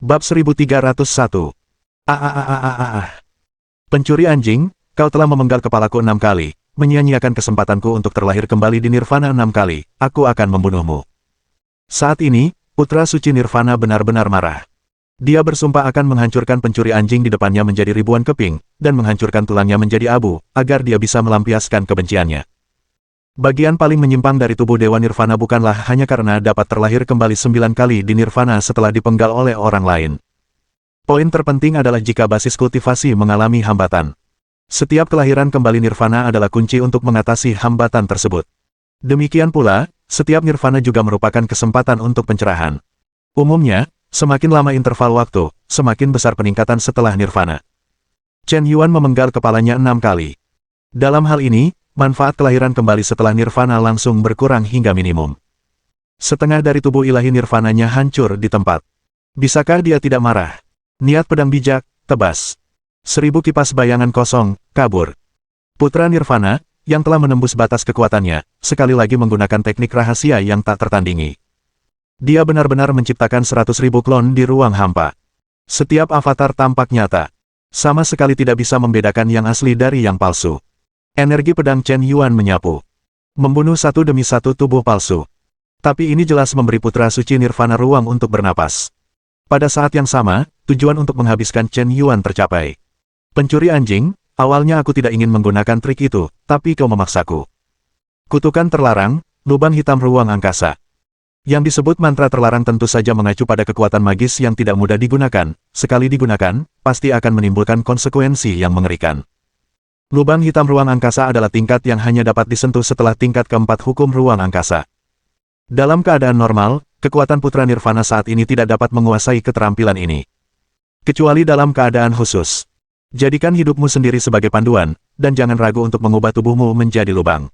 Bab 1301. Pencuri anjing, kau telah memenggal kepalaku 6 kali, menyia-nyiakan kesempatanku untuk terlahir kembali di Nirvana 6 kali, aku akan membunuhmu. Saat ini, putra suci Nirvana benar-benar marah. Dia bersumpah akan menghancurkan pencuri anjing di depannya menjadi ribuan keping, dan menghancurkan tulangnya menjadi abu, agar dia bisa melampiaskan kebenciannya. Bagian paling menyimpang dari tubuh Dewa Nirvana bukanlah hanya karena dapat terlahir kembali 9 kali di Nirvana setelah dipenggal oleh orang lain. Poin terpenting adalah jika basis kultivasi mengalami hambatan. Setiap kelahiran kembali Nirvana adalah kunci untuk mengatasi hambatan tersebut. Demikian pula, setiap Nirvana juga merupakan kesempatan untuk pencerahan. Umumnya, semakin lama interval waktu, semakin besar peningkatan setelah Nirvana. Chen Yuan memenggal kepalanya 6 kali. Dalam hal ini, manfaat kelahiran kembali setelah Nirvana langsung berkurang hingga minimum. Setengah dari tubuh ilahi Nirvananya hancur di tempat. Bisakah dia tidak marah? Niat pedang bijak, tebas. 1000 kipas bayangan kosong, kabur. Putra Nirvana, yang telah menembus batas kekuatannya, sekali lagi menggunakan teknik rahasia yang tak tertandingi. Dia benar-benar menciptakan 100.000 klon di ruang hampa. Setiap avatar tampak nyata. Sama sekali tidak bisa membedakan yang asli dari yang palsu. Energi pedang Chen Yuan menyapu. Membunuh satu demi satu tubuh palsu. Tapi ini jelas memberi putra suci Nirvana ruang untuk bernapas. Pada saat yang sama, tujuan untuk menghabiskan Chen Yuan tercapai. Pencuri anjing, awalnya aku tidak ingin menggunakan trik itu, tapi kau memaksaku. Kutukan terlarang, lubang hitam ruang angkasa. Yang disebut mantra terlarang tentu saja mengacu pada kekuatan magis yang tidak mudah digunakan. Sekali digunakan, pasti akan menimbulkan konsekuensi yang mengerikan. Lubang hitam ruang angkasa adalah tingkat yang hanya dapat disentuh setelah tingkat keempat hukum ruang angkasa. Dalam keadaan normal, kekuatan putra Nirvana saat ini tidak dapat menguasai keterampilan ini. Kecuali dalam keadaan khusus. Jadikan hidupmu sendiri sebagai panduan, dan jangan ragu untuk mengubah tubuhmu menjadi lubang.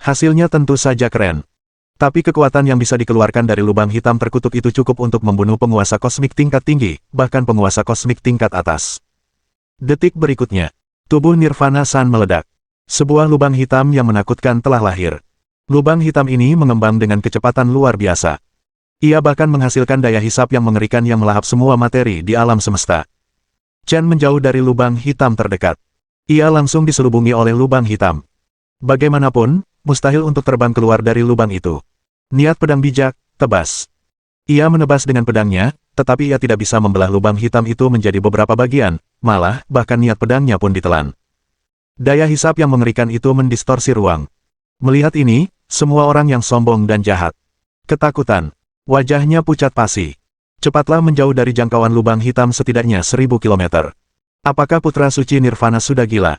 Hasilnya tentu saja keren. Tapi kekuatan yang bisa dikeluarkan dari lubang hitam terkutuk itu cukup untuk membunuh penguasa kosmik tingkat tinggi, bahkan penguasa kosmik tingkat atas. Detik berikutnya, tubuh Nirvana San meledak. Sebuah lubang hitam yang menakutkan telah lahir. Lubang hitam ini mengembang dengan kecepatan luar biasa. Ia bahkan menghasilkan daya hisap yang mengerikan yang melahap semua materi di alam semesta. Chen menjauh dari lubang hitam terdekat. Ia langsung diselubungi oleh lubang hitam. Bagaimanapun, mustahil untuk terbang keluar dari lubang itu. Niat pedang bijak, tebas. Ia menebas dengan pedangnya, tetapi ia tidak bisa membelah lubang hitam itu menjadi beberapa bagian, malah, bahkan niat pedangnya pun ditelan. Daya hisap yang mengerikan itu mendistorsi ruang. Melihat ini, semua orang yang sombong dan jahat. Ketakutan. Wajahnya pucat pasi. Cepatlah menjauh dari jangkauan lubang hitam setidaknya 1000 km. Apakah putra suci Nirvana sudah gila?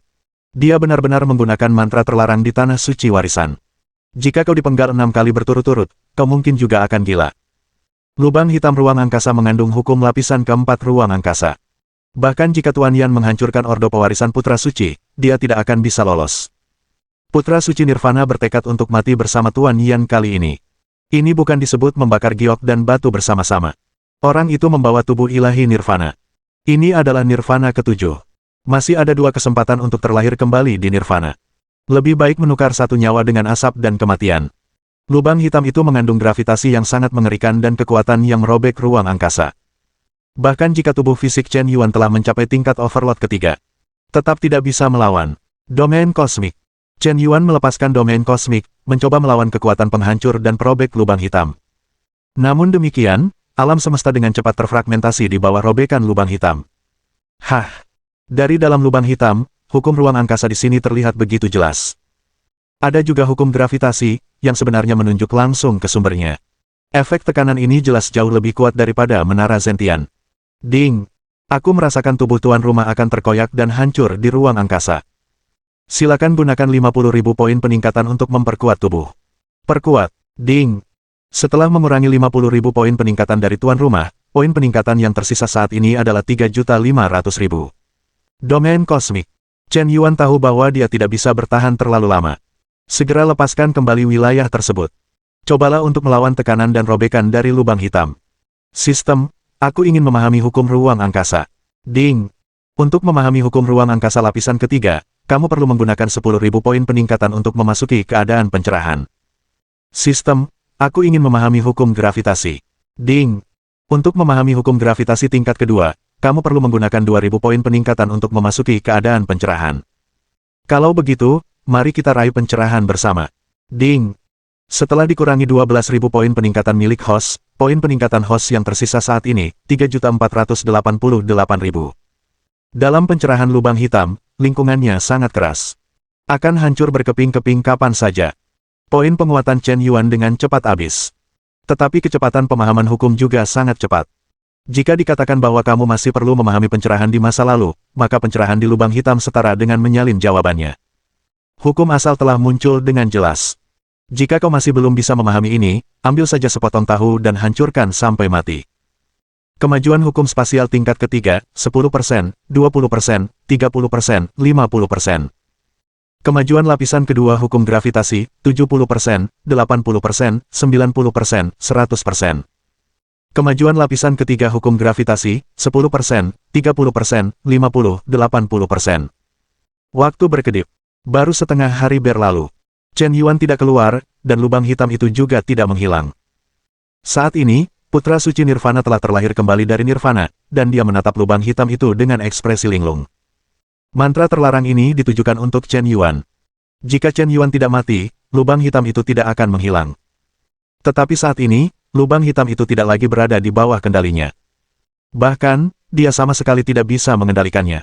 Dia benar-benar menggunakan mantra terlarang di tanah suci warisan. Jika kau dipenggal 6 kali berturut-turut, kau mungkin juga akan gila. Lubang hitam ruang angkasa mengandung hukum lapisan keempat ruang angkasa. Bahkan jika Tuan Yan menghancurkan ordo pewarisan putra suci, dia tidak akan bisa lolos. Putra suci Nirvana bertekad untuk mati bersama Tuan Yan kali ini. Ini bukan disebut membakar giok dan batu bersama-sama. Orang itu membawa tubuh ilahi Nirvana. Ini adalah Nirvana ke-7. Masih ada 2 kesempatan untuk terlahir kembali di Nirvana. Lebih baik menukar satu nyawa dengan asap dan kematian. Lubang hitam itu mengandung gravitasi yang sangat mengerikan dan kekuatan yang merobek ruang angkasa. Bahkan jika tubuh fisik Chen Yuan telah mencapai tingkat overload ketiga, tetap tidak bisa melawan. Domain kosmik. Chen Yuan melepaskan domain kosmik, mencoba melawan kekuatan penghancur dan perobek lubang hitam. Namun demikian, alam semesta dengan cepat terfragmentasi di bawah robekan lubang hitam. Dari dalam lubang hitam, hukum ruang angkasa di sini terlihat begitu jelas. Ada juga hukum gravitasi, yang sebenarnya menunjuk langsung ke sumbernya. Efek tekanan ini jelas jauh lebih kuat daripada menara Zentian. Ding! Aku merasakan tubuh tuan rumah akan terkoyak dan hancur di ruang angkasa. Silakan gunakan 50.000 poin peningkatan untuk memperkuat tubuh. Perkuat. Ding! Setelah mengurangi 50.000 poin peningkatan dari tuan rumah, poin peningkatan yang tersisa saat ini adalah 3.500.000. Domain kosmik. Chen Yuan tahu bahwa dia tidak bisa bertahan terlalu lama. Segera lepaskan kembali wilayah tersebut. Cobalah untuk melawan tekanan dan robekan dari lubang hitam. Sistem, aku ingin memahami hukum ruang angkasa. Ding! Untuk memahami hukum ruang angkasa lapisan ketiga, kamu perlu menggunakan 10.000 poin peningkatan untuk memasuki keadaan pencerahan. Sistem, aku ingin memahami hukum gravitasi. Ding! Untuk memahami hukum gravitasi tingkat kedua, kamu perlu menggunakan 2000 poin peningkatan untuk memasuki keadaan pencerahan. Kalau begitu, mari kita raih pencerahan bersama. Ding! Setelah dikurangi 12.000 poin peningkatan milik host, poin peningkatan host yang tersisa saat ini, 3.488.000. Dalam pencerahan lubang hitam, lingkungannya sangat keras. Akan hancur berkeping-keping kapan saja. Poin penguatan Chen Yuan dengan cepat habis. Tetapi kecepatan pemahaman hukum juga sangat cepat. Jika dikatakan bahwa kamu masih perlu memahami pencerahan di masa lalu, maka pencerahan di lubang hitam setara dengan menyalin jawabannya. Hukum asal telah muncul dengan jelas. Jika kau masih belum bisa memahami ini, ambil saja sepotong tahu dan hancurkan sampai mati. Kemajuan hukum spasial tingkat ketiga, 10%, 20%, 30%, 50%. Kemajuan lapisan kedua hukum gravitasi, 70%, 80%, 90%, 100%. Kemajuan lapisan ketiga hukum gravitasi, 10%, 30%, 50, 80%. Waktu berkedip. Baru setengah hari berlalu. Chen Yuan tidak keluar, dan lubang hitam itu juga tidak menghilang. Saat ini, putra suci Nirvana telah terlahir kembali dari Nirvana, dan dia menatap lubang hitam itu dengan ekspresi linglung. Mantra terlarang ini ditujukan untuk Chen Yuan. Jika Chen Yuan tidak mati, lubang hitam itu tidak akan menghilang. Tetapi saat ini, lubang hitam itu tidak lagi berada di bawah kendalinya. Bahkan, dia sama sekali tidak bisa mengendalikannya.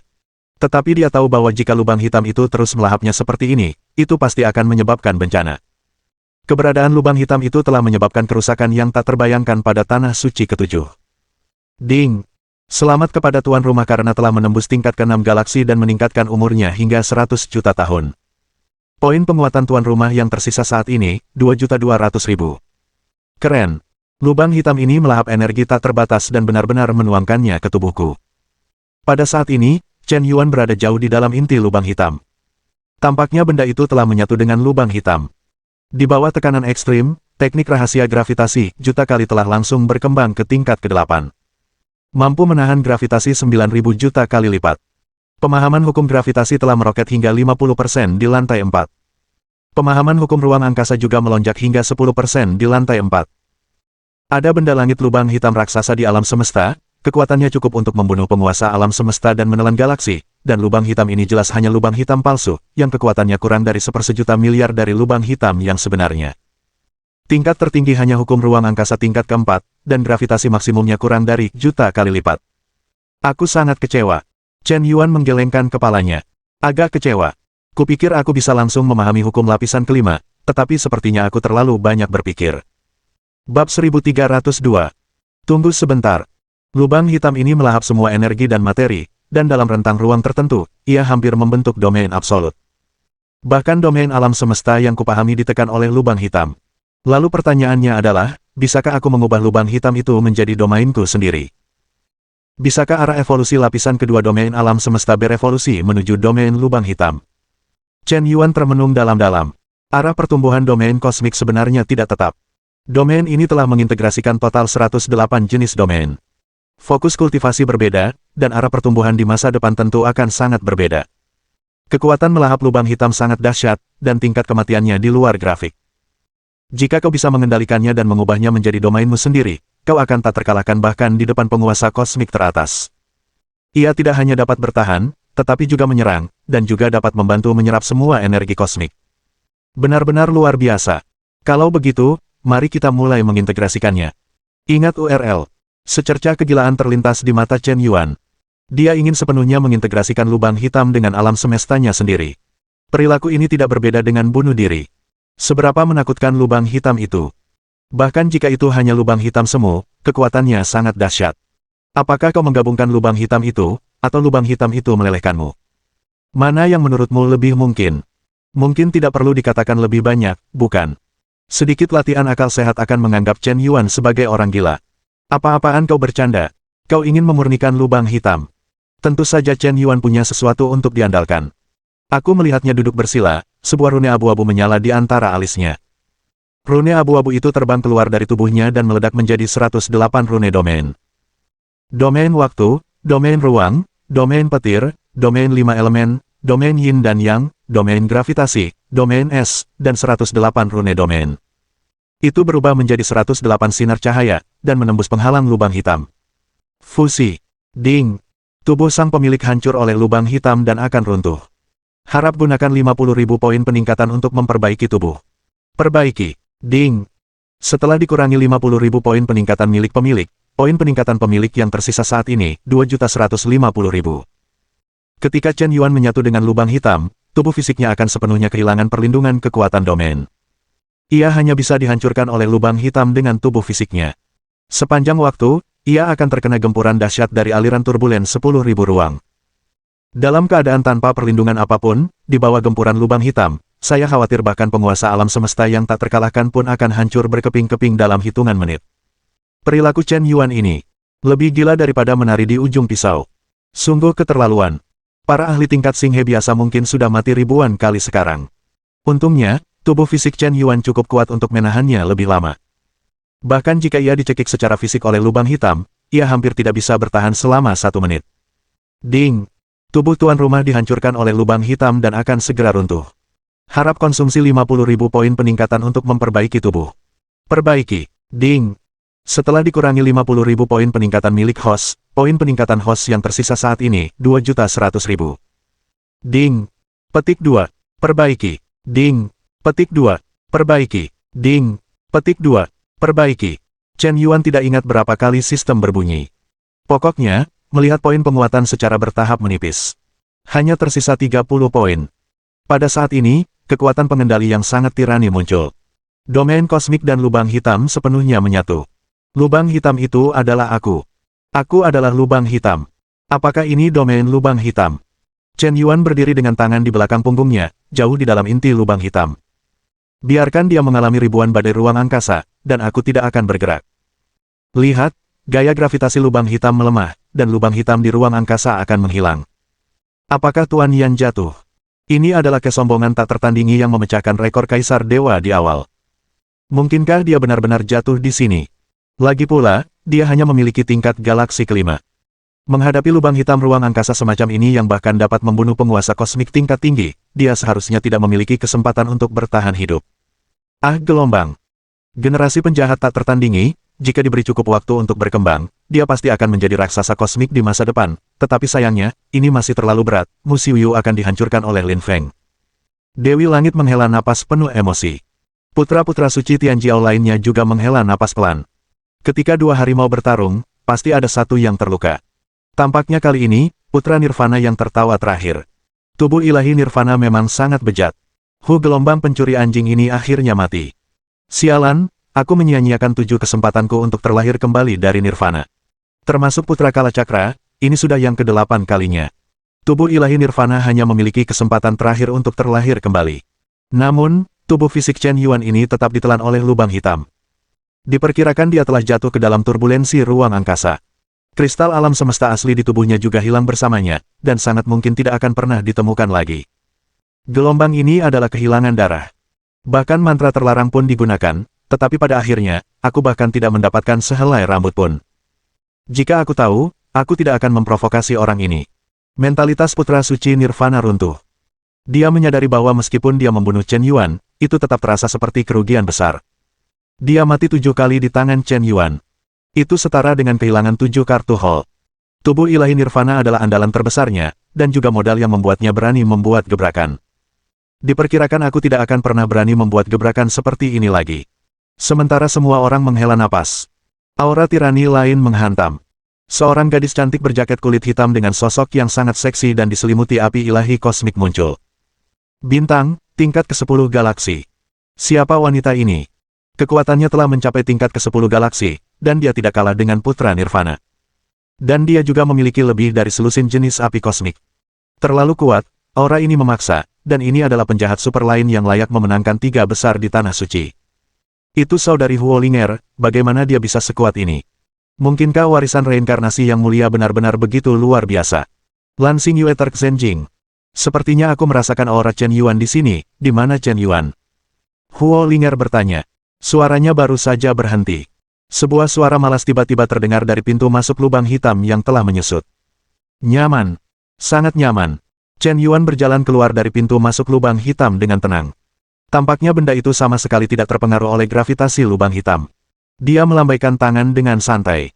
Tetapi dia tahu bahwa jika lubang hitam itu terus melahapnya seperti ini, itu pasti akan menyebabkan bencana. Keberadaan lubang hitam itu telah menyebabkan kerusakan yang tak terbayangkan pada tanah suci ketujuh. Ding! Selamat kepada tuan rumah karena telah menembus tingkat ke-6 galaksi dan meningkatkan umurnya hingga 100 juta tahun. Poin penguatan tuan rumah yang tersisa saat ini, 2.200.000. Keren! Lubang hitam ini melahap energi tak terbatas dan benar-benar menuangkannya ke tubuhku. Pada saat ini, Chen Yuan berada jauh di dalam inti lubang hitam. Tampaknya benda itu telah menyatu dengan lubang hitam. Di bawah tekanan ekstrim, teknik rahasia gravitasi juta kali telah langsung berkembang ke tingkat ke-8. Mampu menahan gravitasi 9.000 juta kali lipat. Pemahaman hukum gravitasi telah meroket hingga 50% di lantai 4. Pemahaman hukum ruang angkasa juga melonjak hingga 10% di lantai 4. Ada benda langit lubang hitam raksasa di alam semesta, kekuatannya cukup untuk membunuh penguasa alam semesta dan menelan galaksi, dan lubang hitam ini jelas hanya lubang hitam palsu, yang kekuatannya kurang dari 1/1 miliar dari lubang hitam yang sebenarnya. Tingkat tertinggi hanya hukum ruang angkasa tingkat ke-4, dan gravitasi maksimumnya kurang dari juta kali lipat. Aku sangat kecewa. Chen Yuan menggelengkan kepalanya. Agak kecewa. Kupikir aku bisa langsung memahami hukum lapisan kelima, tetapi sepertinya aku terlalu banyak berpikir. Bab 1302. Tunggu sebentar. Lubang hitam ini melahap semua energi dan materi, dan dalam rentang ruang tertentu, ia hampir membentuk domain absolut. Bahkan domain alam semesta yang kupahami ditekan oleh lubang hitam. Lalu pertanyaannya adalah, bisakah aku mengubah lubang hitam itu menjadi domainku sendiri? Bisakah arah evolusi lapisan kedua domain alam semesta berevolusi menuju domain lubang hitam? Chen Yuan termenung dalam-dalam. Arah pertumbuhan domain kosmik sebenarnya tidak tetap. Domain ini telah mengintegrasikan total 108 jenis domain. Fokus kultivasi berbeda, dan arah pertumbuhan di masa depan tentu akan sangat berbeda. Kekuatan melahap lubang hitam sangat dahsyat, dan tingkat kematiannya di luar grafik. Jika kau bisa mengendalikannya dan mengubahnya menjadi domainmu sendiri, kau akan tak terkalahkan bahkan di depan penguasa kosmik teratas. Ia tidak hanya dapat bertahan, tetapi juga menyerang, dan juga dapat membantu menyerap semua energi kosmik. Benar-benar luar biasa. Kalau begitu, mari kita mulai mengintegrasikannya. Ingat URL. Secercah kegilaan terlintas di mata Chen Yuan. Dia ingin sepenuhnya mengintegrasikan lubang hitam dengan alam semestanya sendiri. Perilaku ini tidak berbeda dengan bunuh diri. Seberapa menakutkan lubang hitam itu? Bahkan jika itu hanya lubang hitam semu, kekuatannya sangat dahsyat. Apakah kau menggabungkan lubang hitam itu, atau lubang hitam itu melelehkanmu? Mana yang menurutmu lebih mungkin? Mungkin tidak perlu dikatakan lebih banyak, bukan? Sedikit latihan akal sehat akan menganggap Chen Yuan sebagai orang gila. Apa-apaan kau bercanda? Kau ingin memurnikan lubang hitam? Tentu saja Chen Yuan punya sesuatu untuk diandalkan. Aku melihatnya duduk bersila, sebuah rune abu-abu menyala di antara alisnya. Rune abu-abu itu terbang keluar dari tubuhnya dan meledak menjadi 108 rune domain. Domain waktu, domain ruang, domain petir, domain 5 elemen, domain yin dan yang, domain gravitasi, domain es, dan 108 rune domain. Itu berubah menjadi 108 sinar cahaya, dan menembus penghalang lubang hitam. Fusi. Ding. Tubuh sang pemilik hancur oleh lubang hitam dan akan runtuh. Harap gunakan 50.000 poin peningkatan untuk memperbaiki tubuh. Perbaiki. Ding. Setelah dikurangi 50.000 poin peningkatan milik pemilik, poin peningkatan pemilik yang tersisa saat ini, 2.150.000. Ketika Chen Yuan menyatu dengan lubang hitam, tubuh fisiknya akan sepenuhnya kehilangan perlindungan kekuatan domain. Ia hanya bisa dihancurkan oleh lubang hitam dengan tubuh fisiknya. Sepanjang waktu, ia akan terkena gempuran dahsyat dari aliran turbulen 10.000 ruang. Dalam keadaan tanpa perlindungan apapun, di bawah gempuran lubang hitam, saya khawatir bahkan penguasa alam semesta yang tak terkalahkan pun akan hancur berkeping-keping dalam hitungan menit. Perilaku Chen Yuan ini lebih gila daripada menari di ujung pisau. Sungguh keterlaluan. Para ahli tingkat Xinghe biasa mungkin sudah mati ribuan kali sekarang. Untungnya, tubuh fisik Chen Yuan cukup kuat untuk menahannya lebih lama. Bahkan jika ia dicekik secara fisik oleh lubang hitam, ia hampir tidak bisa bertahan selama 1 menit. Ding! Tubuh tuan rumah dihancurkan oleh lubang hitam dan akan segera runtuh. Harap konsumsi 50.000 poin peningkatan untuk memperbaiki tubuh. Perbaiki. Ding! Setelah dikurangi 50.000 poin peningkatan milik host, poin peningkatan host yang tersisa saat ini, 2.100.000. Ding! Petik 2. Perbaiki. Ding! Petik 2. Perbaiki. Ding! Petik 2. Perbaiki. Chen Yuan tidak ingat berapa kali sistem berbunyi. Pokoknya, melihat poin penguatan secara bertahap menipis. Hanya tersisa 30 poin. Pada saat ini, kekuatan pengendali yang sangat tirani muncul. Domain kosmik dan lubang hitam sepenuhnya menyatu. Lubang hitam itu adalah aku. Aku adalah lubang hitam. Apakah ini domain lubang hitam? Chen Yuan berdiri dengan tangan di belakang punggungnya, jauh di dalam inti lubang hitam. Biarkan dia mengalami ribuan badai ruang angkasa, dan aku tidak akan bergerak. Lihat, gaya gravitasi lubang hitam melemah, dan lubang hitam di ruang angkasa akan menghilang. Apakah Tuan Yan jatuh? Ini adalah kesombongan tak tertandingi yang memecahkan rekor Kaisar Dewa di awal. Mungkinkah dia benar-benar jatuh di sini? Lagi pula, dia hanya memiliki tingkat galaksi kelima. Menghadapi lubang hitam ruang angkasa semacam ini yang bahkan dapat membunuh penguasa kosmik tingkat tinggi, dia seharusnya tidak memiliki kesempatan untuk bertahan hidup. Ah, gelombang. Generasi penjahat tak tertandingi, jika diberi cukup waktu untuk berkembang, dia pasti akan menjadi raksasa kosmik di masa depan, tetapi sayangnya, ini masih terlalu berat, Mu Xiuyu akan dihancurkan oleh Lin Feng. Dewi Langit menghela napas penuh emosi. Putra-putra suci Tianjiao lainnya juga menghela napas pelan. Ketika dua harimau bertarung, pasti ada satu yang terluka. Tampaknya kali ini, putra Nirvana yang tertawa terakhir. Tubuh ilahi Nirvana memang sangat bejat. Gelombang pencuri anjing ini akhirnya mati. Sialan, aku menyia-nyiakan 7 kesempatanku untuk terlahir kembali dari Nirvana. Termasuk putra Kalacakra, ini sudah yang ke-8 kalinya. Tubuh ilahi Nirvana hanya memiliki kesempatan terakhir untuk terlahir kembali. Namun, tubuh fisik Chen Yuan ini tetap ditelan oleh lubang hitam. Diperkirakan dia telah jatuh ke dalam turbulensi ruang angkasa. Kristal alam semesta asli di tubuhnya juga hilang bersamanya, dan sangat mungkin tidak akan pernah ditemukan lagi. Gelombang ini adalah kehilangan darah. Bahkan mantra terlarang pun digunakan, tetapi pada akhirnya, aku bahkan tidak mendapatkan sehelai rambut pun. Jika aku tahu, aku tidak akan memprovokasi orang ini. Mentalitas putra suci Nirvana runtuh. Dia menyadari bahwa meskipun dia membunuh Chen Yuan, itu tetap terasa seperti kerugian besar. Dia mati 7 kali di tangan Chen Yuan. Itu setara dengan kehilangan 7 kartu hall. Tubuh ilahi Nirvana adalah andalan terbesarnya, dan juga modal yang membuatnya berani membuat gebrakan. Diperkirakan aku tidak akan pernah berani membuat gebrakan seperti ini lagi. Sementara semua orang menghela napas. Aura tirani lain menghantam. Seorang gadis cantik berjaket kulit hitam dengan sosok yang sangat seksi dan diselimuti api ilahi kosmik muncul. Bintang, tingkat ke-10 galaksi. Siapa wanita ini? Kekuatannya telah mencapai tingkat ke-10 galaksi, dan dia tidak kalah dengan putra Nirvana. Dan dia juga memiliki lebih dari selusin jenis api kosmik. Terlalu kuat, aura ini memaksa, dan ini adalah penjahat super lain yang layak memenangkan 3 besar di Tanah Suci. Itu saudari Huo Linger, bagaimana dia bisa sekuat ini? Mungkinkah warisan reinkarnasi yang mulia benar-benar begitu luar biasa? Lan Xingyu Ether Xenjing. Sepertinya aku merasakan aura Chen Yuan di sini, di mana Chen Yuan? Huo Linger bertanya. Suaranya baru saja berhenti. Sebuah suara malas tiba-tiba terdengar dari pintu masuk lubang hitam yang telah menyusut. Nyaman. Sangat nyaman. Chen Yuan berjalan keluar dari pintu masuk lubang hitam dengan tenang. Tampaknya benda itu sama sekali tidak terpengaruh oleh gravitasi lubang hitam. Dia melambaikan tangan dengan santai.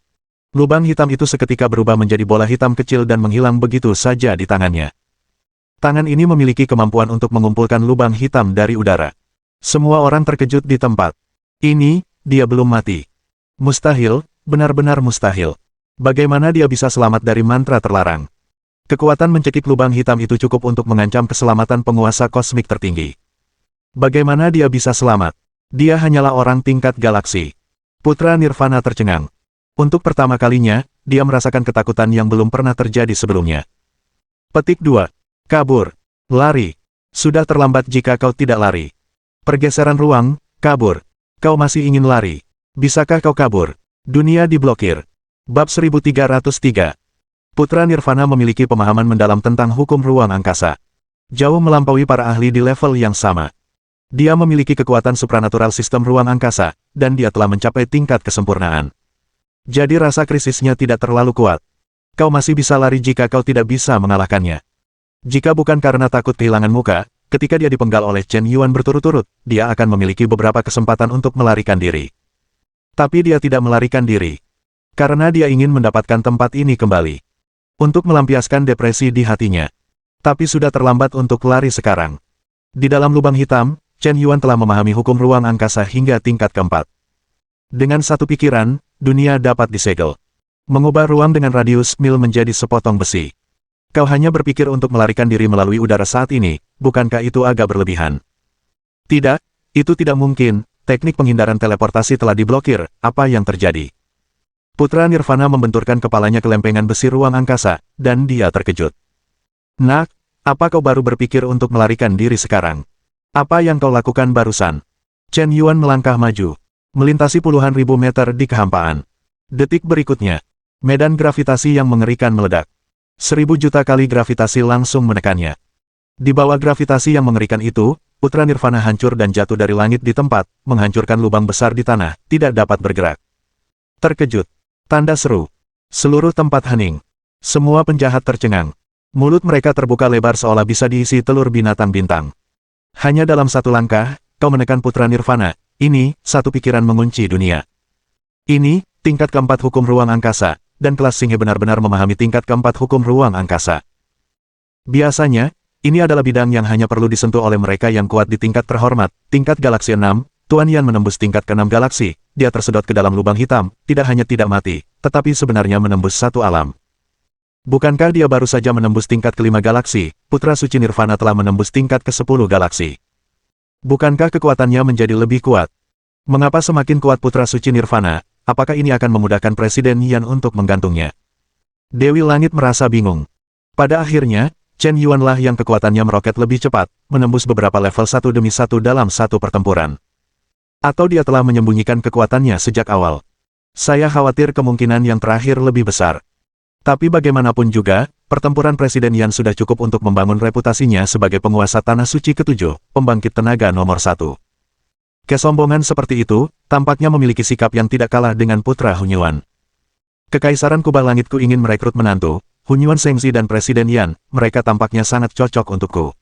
Lubang hitam itu seketika berubah menjadi bola hitam kecil dan menghilang begitu saja di tangannya. Tangan ini memiliki kemampuan untuk mengumpulkan lubang hitam dari udara. Semua orang terkejut di tempat. Ini, dia belum mati. Mustahil, benar-benar mustahil. Bagaimana dia bisa selamat dari mantra terlarang? Kekuatan mencekik lubang hitam itu cukup untuk mengancam keselamatan penguasa kosmik tertinggi. Bagaimana dia bisa selamat? Dia hanyalah orang tingkat galaksi. Putra Nirvana tercengang. Untuk pertama kalinya, dia merasakan ketakutan yang belum pernah terjadi sebelumnya. Petik 2. Kabur. Lari. Sudah terlambat jika kau tidak lari. Pergeseran ruang, kabur. Kau masih ingin lari. Bisakah kau kabur? Dunia diblokir. Bab 1303. Putra Nirvana memiliki pemahaman mendalam tentang hukum ruang angkasa. Jauh melampaui para ahli di level yang sama. Dia memiliki kekuatan supranatural sistem ruang angkasa, dan dia telah mencapai tingkat kesempurnaan. Jadi rasa krisisnya tidak terlalu kuat. Kau masih bisa lari jika kau tidak bisa mengalahkannya. Jika bukan karena takut kehilangan muka, ketika dia dipenggal oleh Chen Yuan berturut-turut, dia akan memiliki beberapa kesempatan untuk melarikan diri. Tapi dia tidak melarikan diri. Karena dia ingin mendapatkan tempat ini kembali. Untuk melampiaskan depresi di hatinya. Tapi sudah terlambat untuk lari sekarang. Di dalam lubang hitam, Chen Yuan telah memahami hukum ruang angkasa hingga tingkat keempat. Dengan satu pikiran, dunia dapat disegel. Mengubah ruang dengan radius mil menjadi sepotong besi. Kau hanya berpikir untuk melarikan diri melalui udara saat ini, bukankah itu agak berlebihan? Tidak, itu tidak mungkin, teknik penghindaran teleportasi telah diblokir, apa yang terjadi? Putra Nirvana membenturkan kepalanya ke lempengan besi ruang angkasa, dan dia terkejut. Nak, apa kau baru berpikir untuk melarikan diri sekarang? Apa yang kau lakukan barusan? Chen Yuan melangkah maju, melintasi puluhan ribu meter di kehampaan. Detik berikutnya, medan gravitasi yang mengerikan meledak. 1000 juta kali gravitasi langsung menekannya. Di bawah gravitasi yang mengerikan itu, Putra Nirvana hancur dan jatuh dari langit di tempat, menghancurkan lubang besar di tanah, tidak dapat bergerak. Terkejut. Tanda seru. Seluruh tempat hening. Semua penjahat tercengang. Mulut mereka terbuka lebar seolah bisa diisi telur binatang bintang. Hanya dalam satu langkah, kau menekan Putra Nirvana. Ini, satu pikiran mengunci dunia. Ini, tingkat keempat hukum ruang angkasa, dan kelas Singhe benar-benar memahami tingkat keempat hukum ruang angkasa. Biasanya, ini adalah bidang yang hanya perlu disentuh oleh mereka yang kuat di tingkat terhormat, tingkat galaksi 6, Tuan Yan menembus tingkat ke-6 galaksi, dia tersedot ke dalam lubang hitam, tidak hanya tidak mati, tetapi sebenarnya menembus satu alam. Bukankah dia baru saja menembus tingkat ke-5 galaksi, Putra Suci Nirvana telah menembus tingkat ke-10 galaksi. Bukankah kekuatannya menjadi lebih kuat? Mengapa semakin kuat Putra Suci Nirvana, apakah ini akan memudahkan Presiden Yan untuk menggantungnya? Dewi Langit merasa bingung. Pada akhirnya, Chen Yuan lah yang kekuatannya meroket lebih cepat, menembus beberapa level satu demi satu dalam satu pertempuran. Atau dia telah menyembunyikan kekuatannya sejak awal. Saya khawatir kemungkinan yang terakhir lebih besar. Tapi bagaimanapun juga, pertempuran Presiden Yan sudah cukup untuk membangun reputasinya sebagai penguasa Tanah Suci ke-7, pembangkit tenaga nomor 1. Kesombongan seperti itu, tampaknya memiliki sikap yang tidak kalah dengan Putra Hunyuan. Kekaisaran Kubah Langitku ingin merekrut menantu, Hunyuan Sengzi dan Presiden Yan, mereka tampaknya sangat cocok untukku.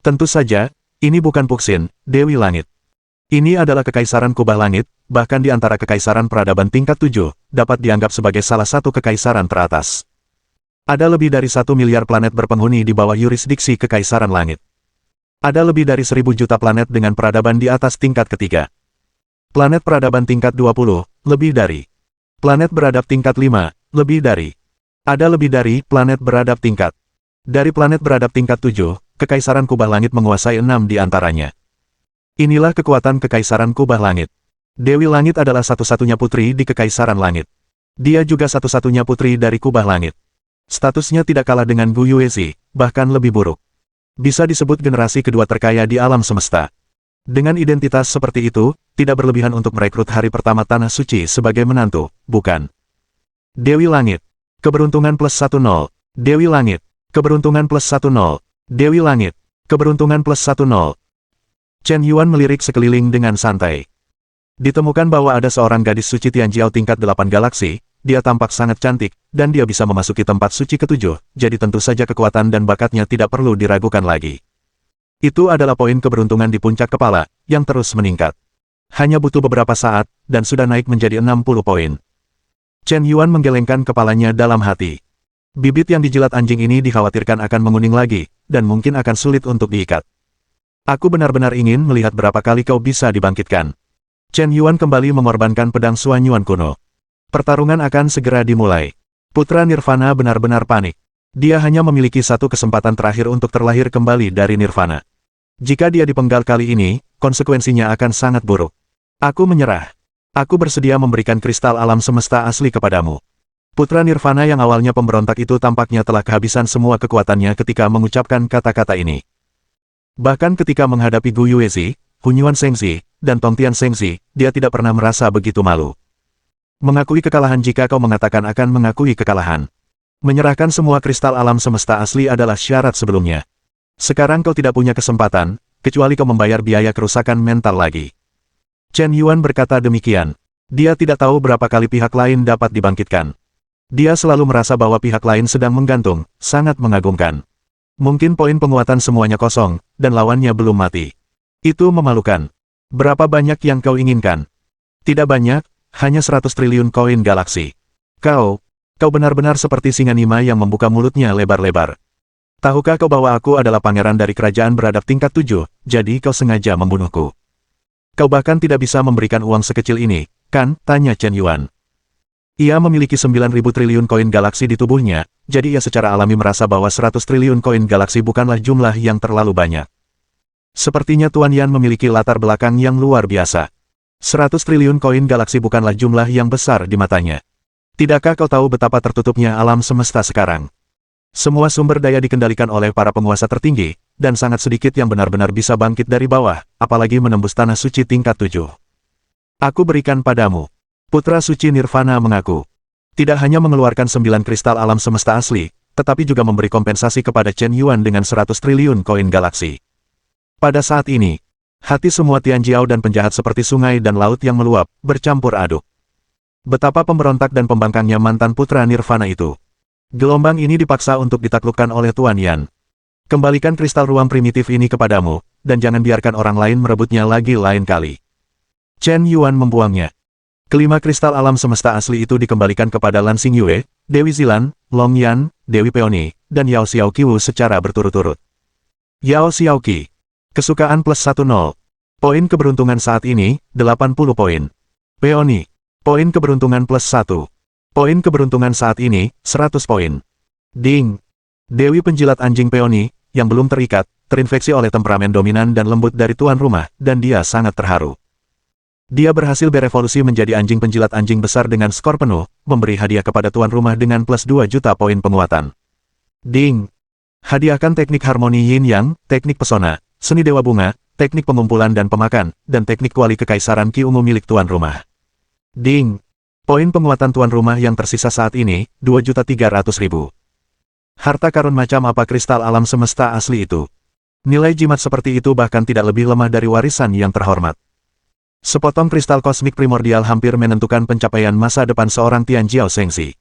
Tentu saja, ini bukan Puxin, Dewi Langit. Ini adalah Kekaisaran Kubah Langit, bahkan di antara Kekaisaran Peradaban tingkat 7, dapat dianggap sebagai salah satu kekaisaran teratas. Ada lebih dari 1 miliar planet berpenghuni di bawah yurisdiksi Kekaisaran Langit. Ada lebih dari 1000 juta planet dengan peradaban di atas tingkat ketiga. Planet peradaban tingkat 20, lebih dari. Planet beradab tingkat 5, lebih dari. Ada lebih dari planet beradab tingkat. Dari planet beradab tingkat 7, Kekaisaran Kubah Langit menguasai 6 di antaranya. Inilah kekuatan Kekaisaran Kubah Langit. Dewi Langit adalah satu-satunya putri di Kekaisaran Langit. Dia juga satu-satunya putri dari Kubah Langit. Statusnya tidak kalah dengan Gu Yuezi, bahkan lebih buruk. Bisa disebut generasi kedua terkaya di alam semesta. Dengan identitas seperti itu, tidak berlebihan untuk merekrut hari pertama Tanah Suci sebagai menantu, bukan? Dewi Langit. Keberuntungan plus 10. Dewi Langit. Keberuntungan plus 10. Dewi Langit. Keberuntungan plus 10. Chen Yuan melirik sekeliling dengan santai. Ditemukan bahwa ada seorang gadis suci Tianjiao tingkat 8 galaksi, dia tampak sangat cantik, dan dia bisa memasuki tempat suci ke-7, jadi tentu saja kekuatan dan bakatnya tidak perlu diragukan lagi. Itu adalah poin keberuntungan di puncak kepala, yang terus meningkat. Hanya butuh beberapa saat, dan sudah naik menjadi 60 poin. Chen Yuan menggelengkan kepalanya dalam hati. Bibit yang dijilat anjing ini dikhawatirkan akan menguning lagi, dan mungkin akan sulit untuk diikat. Aku benar-benar ingin melihat berapa kali kau bisa dibangkitkan. Chen Yuan kembali mengorbankan pedang Suan Yuan kuno. Pertarungan akan segera dimulai. Putra Nirvana benar-benar panik. Dia hanya memiliki satu kesempatan terakhir untuk terlahir kembali dari Nirvana. Jika dia dipenggal kali ini, konsekuensinya akan sangat buruk. Aku menyerah. Aku bersedia memberikan kristal alam semesta asli kepadamu. Putra Nirvana yang awalnya pemberontak itu tampaknya telah kehabisan semua kekuatannya ketika mengucapkan kata-kata ini. Bahkan ketika menghadapi Gu Yuezi, Hunyuan Shengzi, dan Tongtian Shengzi, dia tidak pernah merasa begitu malu. Mengakui kekalahan jika kau mengatakan akan mengakui kekalahan. Menyerahkan semua kristal alam semesta asli adalah syarat sebelumnya. Sekarang kau tidak punya kesempatan, kecuali kau membayar biaya kerusakan mental lagi. Chen Yuan berkata demikian. Dia tidak tahu berapa kali pihak lain dapat dibangkitkan. Dia selalu merasa bahwa pihak lain sedang menggantung, sangat mengagumkan. Mungkin poin penguatan semuanya kosong, dan lawannya belum mati. Itu memalukan. Berapa banyak yang kau inginkan? Tidak banyak, hanya 100 triliun koin galaksi. Kau benar-benar seperti singa Nima yang membuka mulutnya lebar-lebar. Tahukah kau bahwa aku adalah pangeran dari kerajaan beradab tingkat 7, jadi kau sengaja membunuhku. Kau bahkan tidak bisa memberikan uang sekecil ini, kan? Tanya Chen Yuan. Ia memiliki 9.000 triliun koin galaksi di tubuhnya, jadi ia secara alami merasa bahwa 100 triliun koin galaksi bukanlah jumlah yang terlalu banyak. Sepertinya Tuan Yan memiliki latar belakang yang luar biasa. 100 triliun koin galaksi bukanlah jumlah yang besar di matanya. Tidakkah kau tahu betapa tertutupnya alam semesta sekarang? Semua sumber daya dikendalikan oleh para penguasa tertinggi, dan sangat sedikit yang benar-benar bisa bangkit dari bawah, apalagi menembus tanah suci tingkat 7. Aku berikan padamu. Putra suci Nirvana mengaku. Tidak hanya mengeluarkan 9 kristal alam semesta asli, tetapi juga memberi kompensasi kepada Chen Yuan dengan 100 triliun koin galaksi. Pada saat ini, hati semua Tianjiao dan penjahat seperti sungai dan laut yang meluap, bercampur aduk. Betapa pemberontak dan pembangkangnya mantan putra Nirvana itu. Gelombang ini dipaksa untuk ditaklukkan oleh Tuan Yan. Kembalikan kristal ruang primitif ini kepadamu, dan jangan biarkan orang lain merebutnya lagi lain kali. Chen Yuan membuangnya. Kelima kristal alam semesta asli itu dikembalikan kepada Lan Xingyue, Dewi Zilan, Long Yan, Dewi Peony, dan Yao Xiaoqiwu secara berturut-turut. Yao Xiaoqi. Kesukaan plus 10. Poin keberuntungan saat ini, 80 poin. Peony. Poin keberuntungan plus 1. Poin keberuntungan saat ini, 100 poin. Ding. Dewi penjilat anjing Peony, yang belum terikat, terinfeksi oleh temperamen dominan dan lembut dari tuan rumah, dan dia sangat terharu. Dia berhasil berevolusi menjadi anjing penjilat anjing besar dengan skor penuh, memberi hadiah kepada tuan rumah dengan plus 2 juta poin penguatan. Ding. Hadiahkan teknik harmoni yin yang, teknik pesona, seni dewa bunga, teknik pengumpulan dan pemakan, dan teknik kuali kekaisaran Qi ungu milik tuan rumah. Ding. Poin penguatan tuan rumah yang tersisa saat ini, 2.300.000. Harta karun macam apa kristal alam semesta asli itu? Nilai jimat seperti itu bahkan tidak lebih lemah dari warisan yang terhormat. Sepotong kristal kosmik primordial hampir menentukan pencapaian masa depan seorang Tianjiao Shengzi.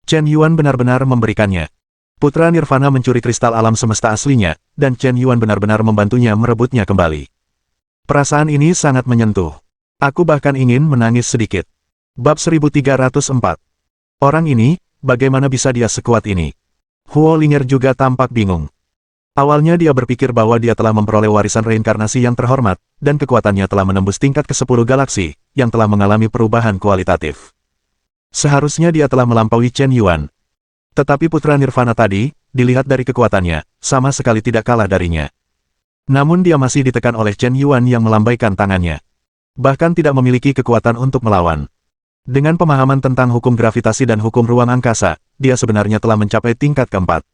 Chen Yuan benar-benar memberikannya. Putra Nirvana mencuri kristal alam semesta aslinya, dan Chen Yuan benar-benar membantunya merebutnya kembali. Perasaan ini sangat menyentuh. Aku bahkan ingin menangis sedikit. Bab 1304. Orang ini, bagaimana bisa dia sekuat ini? Huo Linger juga tampak bingung. Awalnya dia berpikir bahwa dia telah memperoleh warisan reinkarnasi yang terhormat, dan kekuatannya telah menembus tingkat ke-10 galaksi, yang telah mengalami perubahan kualitatif. Seharusnya dia telah melampaui Chen Yuan. Tetapi putra Nirvana tadi, dilihat dari kekuatannya, sama sekali tidak kalah darinya. Namun dia masih ditekan oleh Chen Yuan yang melambaikan tangannya. Bahkan tidak memiliki kekuatan untuk melawan. Dengan pemahaman tentang hukum gravitasi dan hukum ruang angkasa, dia sebenarnya telah mencapai tingkat keempat.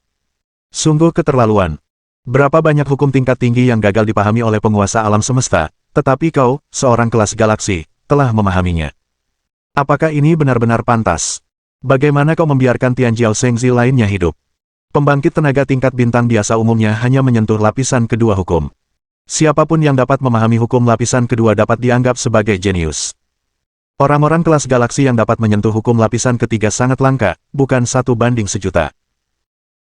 Sungguh keterlaluan. Berapa banyak hukum tingkat tinggi yang gagal dipahami oleh penguasa alam semesta, tetapi kau, seorang kelas galaksi, telah memahaminya. Apakah ini benar-benar pantas? Bagaimana kau membiarkan Tianjiao Shengzi lainnya hidup? Pembangkit tenaga tingkat bintang biasa umumnya hanya menyentuh lapisan kedua hukum. Siapapun yang dapat memahami hukum lapisan kedua dapat dianggap sebagai jenius. Orang-orang kelas galaksi yang dapat menyentuh hukum lapisan ketiga sangat langka, bukan 1 banding 1.000.000.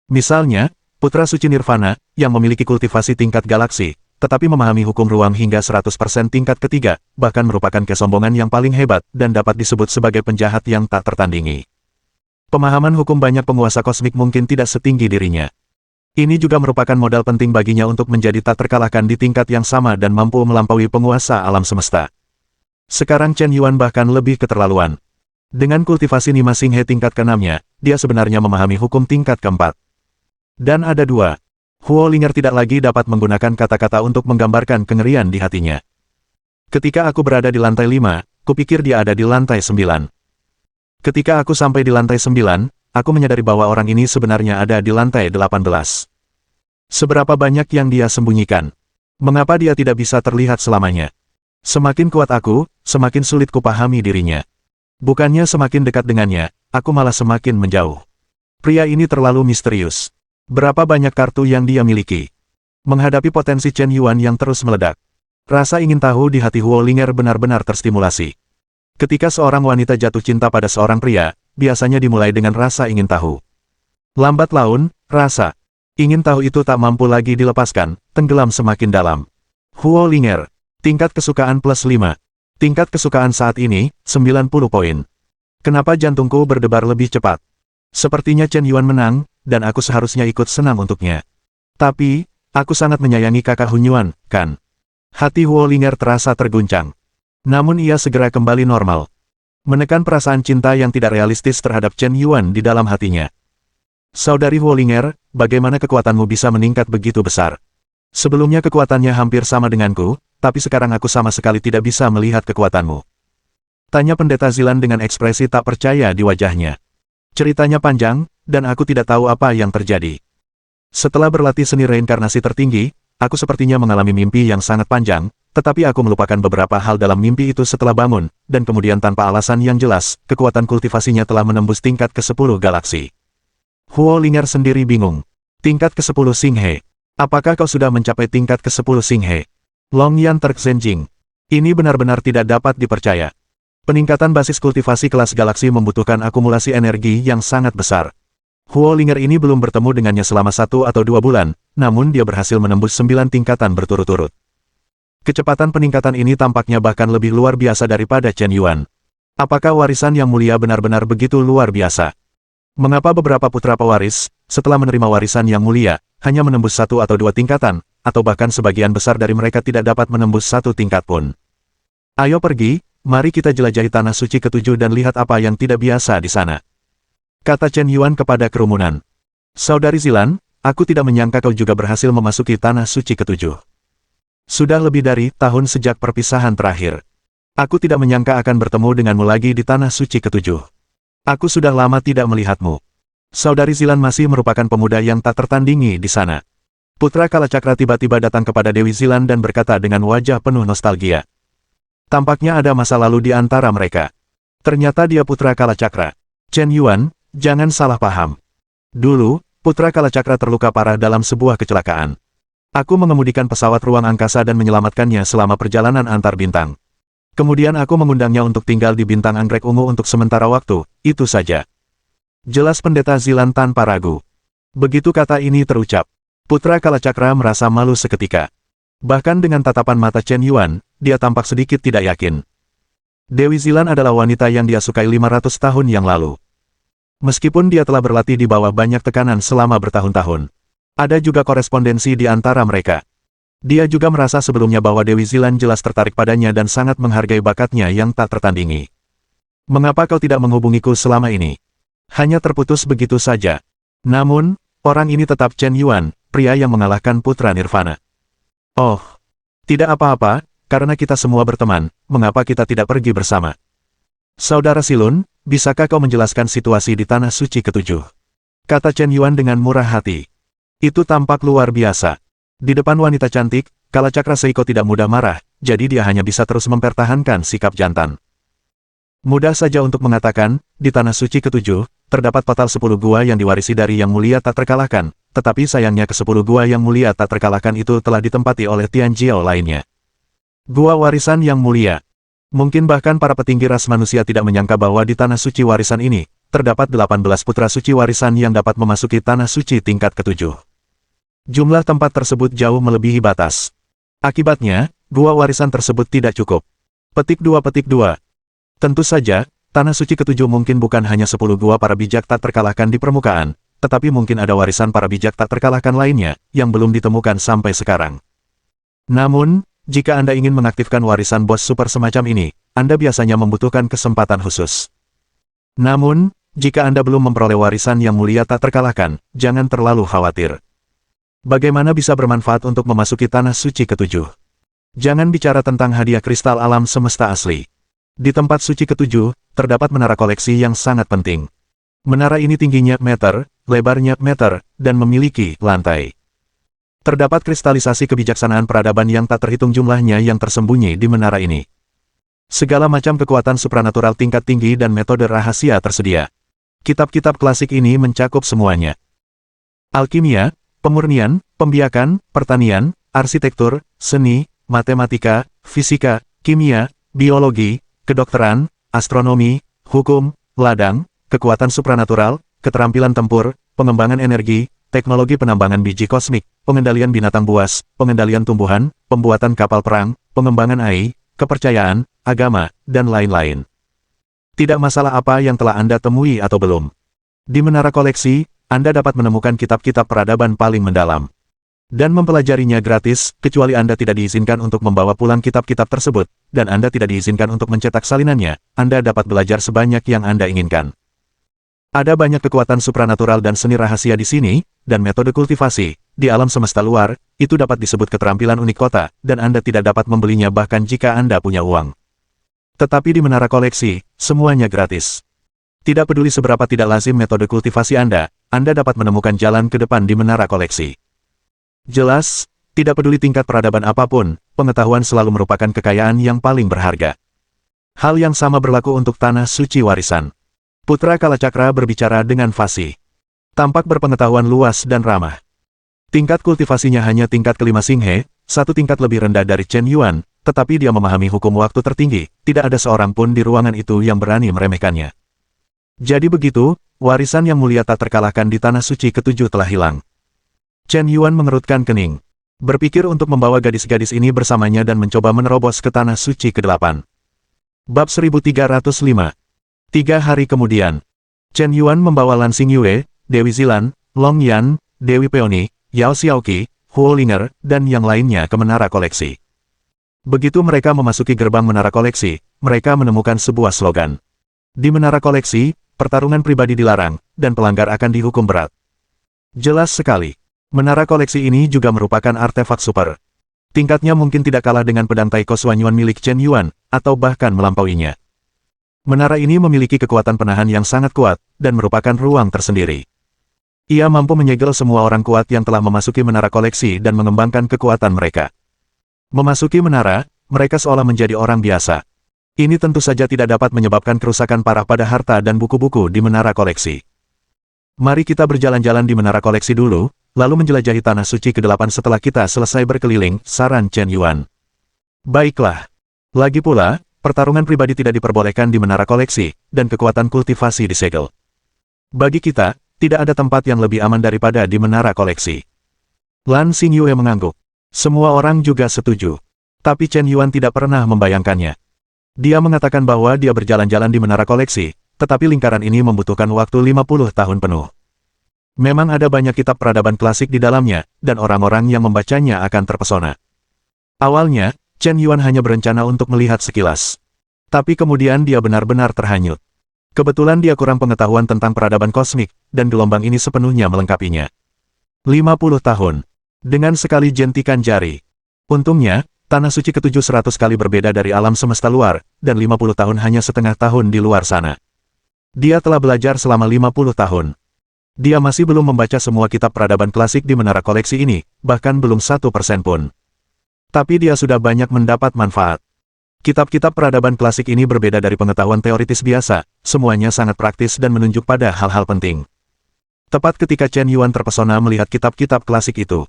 Misalnya, Putra Suci Nirvana, yang memiliki kultivasi tingkat galaksi, tetapi memahami hukum ruang hingga 100% tingkat ketiga, bahkan merupakan kesombongan yang paling hebat, dan dapat disebut sebagai penjahat yang tak tertandingi. Pemahaman hukum banyak penguasa kosmik mungkin tidak setinggi dirinya. Ini juga merupakan modal penting baginya untuk menjadi tak terkalahkan di tingkat yang sama dan mampu melampaui penguasa alam semesta. Sekarang Chen Yuan bahkan lebih keterlaluan. Dengan kultivasi Nima Xinghe tingkat ke-6-nya, dia sebenarnya memahami hukum tingkat keempat. Dan ada dua. Huo Linger tidak lagi dapat menggunakan kata-kata untuk menggambarkan kengerian di hatinya. Ketika aku berada di lantai 5, kupikir dia ada di lantai 9. Ketika aku sampai di lantai 9, aku menyadari bahwa orang ini sebenarnya ada di lantai 18. Seberapa banyak yang dia sembunyikan? Mengapa dia tidak bisa terlihat selamanya? Semakin kuat aku, semakin sulit kupahami dirinya. Bukannya semakin dekat dengannya, aku malah semakin menjauh. Pria ini terlalu misterius. Berapa banyak kartu yang dia miliki? Menghadapi potensi Chen Yuan yang terus meledak, rasa ingin tahu di hati Huo Linger benar-benar terstimulasi. Ketika seorang wanita jatuh cinta pada seorang pria, biasanya dimulai dengan rasa ingin tahu. Lambat laun, rasa ingin tahu itu tak mampu lagi dilepaskan, tenggelam semakin dalam. Huo Linger, tingkat kesukaan plus 5. Tingkat kesukaan saat ini, 90 poin. Kenapa jantungku berdebar lebih cepat? Sepertinya Chen Yuan menang, dan aku seharusnya ikut senang untuknya. Tapi, aku sangat menyayangi kakak Hunyuan, kan? Hati Huo Linger terasa terguncang. Namun ia segera kembali normal. Menekan perasaan cinta yang tidak realistis terhadap Chen Yuan di dalam hatinya. Saudari Huo Linger, bagaimana kekuatanmu bisa meningkat begitu besar? Sebelumnya kekuatannya hampir sama denganku, tapi sekarang aku sama sekali tidak bisa melihat kekuatanmu. Tanya Pendeta Zilan dengan ekspresi tak percaya di wajahnya. Ceritanya panjang, dan aku tidak tahu apa yang terjadi. Setelah berlatih seni reinkarnasi tertinggi, aku sepertinya mengalami mimpi yang sangat panjang, tetapi aku melupakan beberapa hal dalam mimpi itu setelah bangun, dan kemudian tanpa alasan yang jelas, kekuatan kultivasinya telah menembus tingkat ke-10 galaksi. Huo Linger sendiri bingung. Tingkat ke-10 Xinghe. Apakah kau sudah mencapai tingkat ke-10 Xinghe? Long Yan Terkzenjing. Ini benar-benar tidak dapat dipercaya. Peningkatan basis kultivasi kelas galaksi membutuhkan akumulasi energi yang sangat besar. Huo Linger ini belum bertemu dengannya selama 1 atau 2 bulan, namun dia berhasil menembus 9 tingkatan berturut-turut. Kecepatan peningkatan ini tampaknya bahkan lebih luar biasa daripada Chen Yuan. Apakah warisan yang mulia benar-benar begitu luar biasa? Mengapa beberapa putra pewaris, setelah menerima warisan yang mulia, hanya menembus 1 atau 2 tingkatan, atau bahkan sebagian besar dari mereka tidak dapat menembus 1 tingkat pun? Ayo pergi, mari kita jelajahi tanah suci ke-7 dan lihat apa yang tidak biasa di sana. Kata Chen Yuan kepada kerumunan. Saudari Zilan, aku tidak menyangka kau juga berhasil memasuki tanah suci ke-7. Sudah lebih dari tahun sejak perpisahan terakhir. Aku tidak menyangka akan bertemu denganmu lagi di tanah suci ke-7. Aku sudah lama tidak melihatmu. Saudari Zilan masih merupakan pemuda yang tak tertandingi di sana. Putra Kalacakra tiba-tiba datang kepada Dewi Zilan dan berkata dengan wajah penuh nostalgia. Tampaknya ada masa lalu di antara mereka. Ternyata dia putra Kalacakra. Chen Yuan, jangan salah paham. Dulu, putra Kalacakra terluka parah dalam sebuah kecelakaan. Aku mengemudikan pesawat ruang angkasa dan menyelamatkannya selama perjalanan antar bintang. Kemudian aku mengundangnya untuk tinggal di bintang anggrek ungu untuk sementara waktu, itu saja. Jelas Pendeta Zilan tanpa ragu. Begitu kata ini terucap, putra Kalacakra merasa malu seketika. Bahkan dengan tatapan mata Chen Yuan, dia tampak sedikit tidak yakin. Dewi Zilan adalah wanita yang dia sukai 500 tahun yang lalu. Meskipun dia telah berlatih di bawah banyak tekanan selama bertahun-tahun. Ada juga korespondensi di antara mereka. Dia juga merasa sebelumnya bahwa Dewi Zilan jelas tertarik padanya dan sangat menghargai bakatnya yang tak tertandingi. Mengapa kau tidak menghubungiku selama ini? Hanya terputus begitu saja. Namun, orang ini tetap Chen Yuan, pria yang mengalahkan putra Nirvana. Oh, tidak apa-apa, karena kita semua berteman, mengapa kita tidak pergi bersama? Saudara Silun, bisakah kau menjelaskan situasi di tanah suci ke-7? Kata Chen Yuan dengan murah hati. Itu tampak luar biasa. Di depan wanita cantik, Kalacakra Seiko tidak mudah marah, jadi dia hanya bisa terus mempertahankan sikap jantan. Mudah saja untuk mengatakan, di tanah suci ke-7, terdapat total 10 gua yang diwarisi dari Yang Mulia tak terkalahkan, tetapi sayangnya ke-10 gua Yang Mulia tak terkalahkan itu telah ditempati oleh Tianjiao lainnya. Gua warisan Yang Mulia. Mungkin bahkan para petinggi ras manusia tidak menyangka bahwa di tanah suci warisan ini, terdapat 18 putra suci warisan yang dapat memasuki tanah suci tingkat ke-7. Jumlah tempat tersebut jauh melebihi batas. Akibatnya, gua warisan tersebut tidak cukup. Petik 2. Tentu saja, Tanah Suci Ketujuh mungkin bukan hanya 10 gua para bijak tak terkalahkan di permukaan, tetapi mungkin ada warisan para bijak tak terkalahkan lainnya, yang belum ditemukan sampai sekarang. Namun, jika Anda ingin mengaktifkan warisan bos super semacam ini, Anda biasanya membutuhkan kesempatan khusus. Namun, jika Anda belum memperoleh warisan yang mulia tak terkalahkan, jangan terlalu khawatir. Bagaimana bisa bermanfaat untuk memasuki Tanah Suci Ketujuh? Jangan bicara tentang hadiah kristal alam semesta asli. Di tempat suci ketujuh, terdapat menara koleksi yang sangat penting. Menara ini tingginya meter, lebarnya meter, dan memiliki lantai. Terdapat kristalisasi kebijaksanaan peradaban yang tak terhitung jumlahnya yang tersembunyi di menara ini. Segala macam kekuatan supranatural tingkat tinggi dan metode rahasia tersedia. Kitab-kitab klasik ini mencakup semuanya. Alkimia, pemurnian, pembiakan, pertanian, arsitektur, seni, matematika, fisika, kimia, biologi, kedokteran, astronomi, hukum, ladang, kekuatan supranatural, keterampilan tempur, pengembangan energi, teknologi penambangan biji kosmik, pengendalian binatang buas, pengendalian tumbuhan, pembuatan kapal perang, pengembangan AI, kepercayaan, agama, dan lain-lain. Tidak masalah apa yang telah Anda temui atau belum. Di menara koleksi, Anda dapat menemukan kitab-kitab peradaban paling mendalam. Dan mempelajarinya gratis, kecuali Anda tidak diizinkan untuk membawa pulang kitab-kitab tersebut, dan Anda tidak diizinkan untuk mencetak salinannya, Anda dapat belajar sebanyak yang Anda inginkan. Ada banyak kekuatan supranatural dan seni rahasia di sini, dan metode kultivasi, di alam semesta luar, itu dapat disebut keterampilan unik kota, dan Anda tidak dapat membelinya bahkan jika Anda punya uang. Tetapi di menara koleksi, semuanya gratis. Tidak peduli seberapa tidak lazim metode kultivasi Anda dapat menemukan jalan ke depan di menara koleksi. Jelas, tidak peduli tingkat peradaban apapun, pengetahuan selalu merupakan kekayaan yang paling berharga. Hal yang sama berlaku untuk Tanah Suci Warisan. Putra Kalacakra berbicara dengan fasih. Tampak berpengetahuan luas dan ramah. Tingkat kultivasinya hanya tingkat kelima Singhe, satu tingkat lebih rendah dari Chen Yuan, tetapi dia memahami hukum waktu tertinggi, tidak ada seorang pun di ruangan itu yang berani meremehkannya. Jadi begitu, warisan yang mulia tak terkalahkan di Tanah Suci Ketujuh telah hilang. Chen Yuan mengerutkan kening. Berpikir untuk membawa gadis-gadis ini bersamanya dan mencoba menerobos ke Tanah Suci ke-8. Bab 1305. 3 hari kemudian, Chen Yuan membawa Lan Xingyue, Dewi Zilan, Long Yan, Dewi Peony, Yao Xiaoqi, Huo Linger, dan yang lainnya ke menara koleksi. Begitu mereka memasuki gerbang menara koleksi, mereka menemukan sebuah slogan. Di menara koleksi, pertarungan pribadi dilarang, dan pelanggar akan dihukum berat. Jelas sekali, menara koleksi ini juga merupakan artefak super. Tingkatnya mungkin tidak kalah dengan pedang Taiko Xuanyuan milik Chen Yuan, atau bahkan melampauinya. Menara ini memiliki kekuatan penahan yang sangat kuat, dan merupakan ruang tersendiri. Ia mampu menyegel semua orang kuat yang telah memasuki menara koleksi dan mengembangkan kekuatan mereka. Memasuki menara, mereka seolah menjadi orang biasa. Ini tentu saja tidak dapat menyebabkan kerusakan parah pada harta dan buku-buku di menara koleksi. Mari kita berjalan-jalan di menara koleksi dulu, lalu menjelajahi Tanah Suci ke-8 setelah kita selesai berkeliling, saran Chen Yuan. Baiklah. Lagi pula, pertarungan pribadi tidak diperbolehkan di menara koleksi, dan kekuatan kultivasi disegel. Bagi kita, tidak ada tempat yang lebih aman daripada di menara koleksi. Lan Xingyue mengangguk. Semua orang juga setuju. Tapi Chen Yuan tidak pernah membayangkannya. Dia mengatakan bahwa dia berjalan-jalan di menara koleksi, tetapi lingkaran ini membutuhkan waktu 50 tahun penuh. Memang ada banyak kitab peradaban klasik di dalamnya, dan orang-orang yang membacanya akan terpesona. Awalnya, Chen Yuan hanya berencana untuk melihat sekilas. Tapi kemudian dia benar-benar terhanyut. Kebetulan dia kurang pengetahuan tentang peradaban kosmik, dan gelombang ini sepenuhnya melengkapinya. 50 tahun. Dengan sekali jentikan jari. Untungnya, Tanah Suci ke-7 100 kali berbeda dari alam semesta luar, dan 50 tahun hanya setengah tahun di luar sana. Dia telah belajar selama 50 tahun. Dia masih belum membaca semua kitab peradaban klasik di menara koleksi ini, bahkan belum 1% pun. Tapi dia sudah banyak mendapat manfaat. Kitab-kitab peradaban klasik ini berbeda dari pengetahuan teoritis biasa, semuanya sangat praktis dan menunjuk pada hal-hal penting. Tepat ketika Chen Yuan terpesona melihat kitab-kitab klasik itu,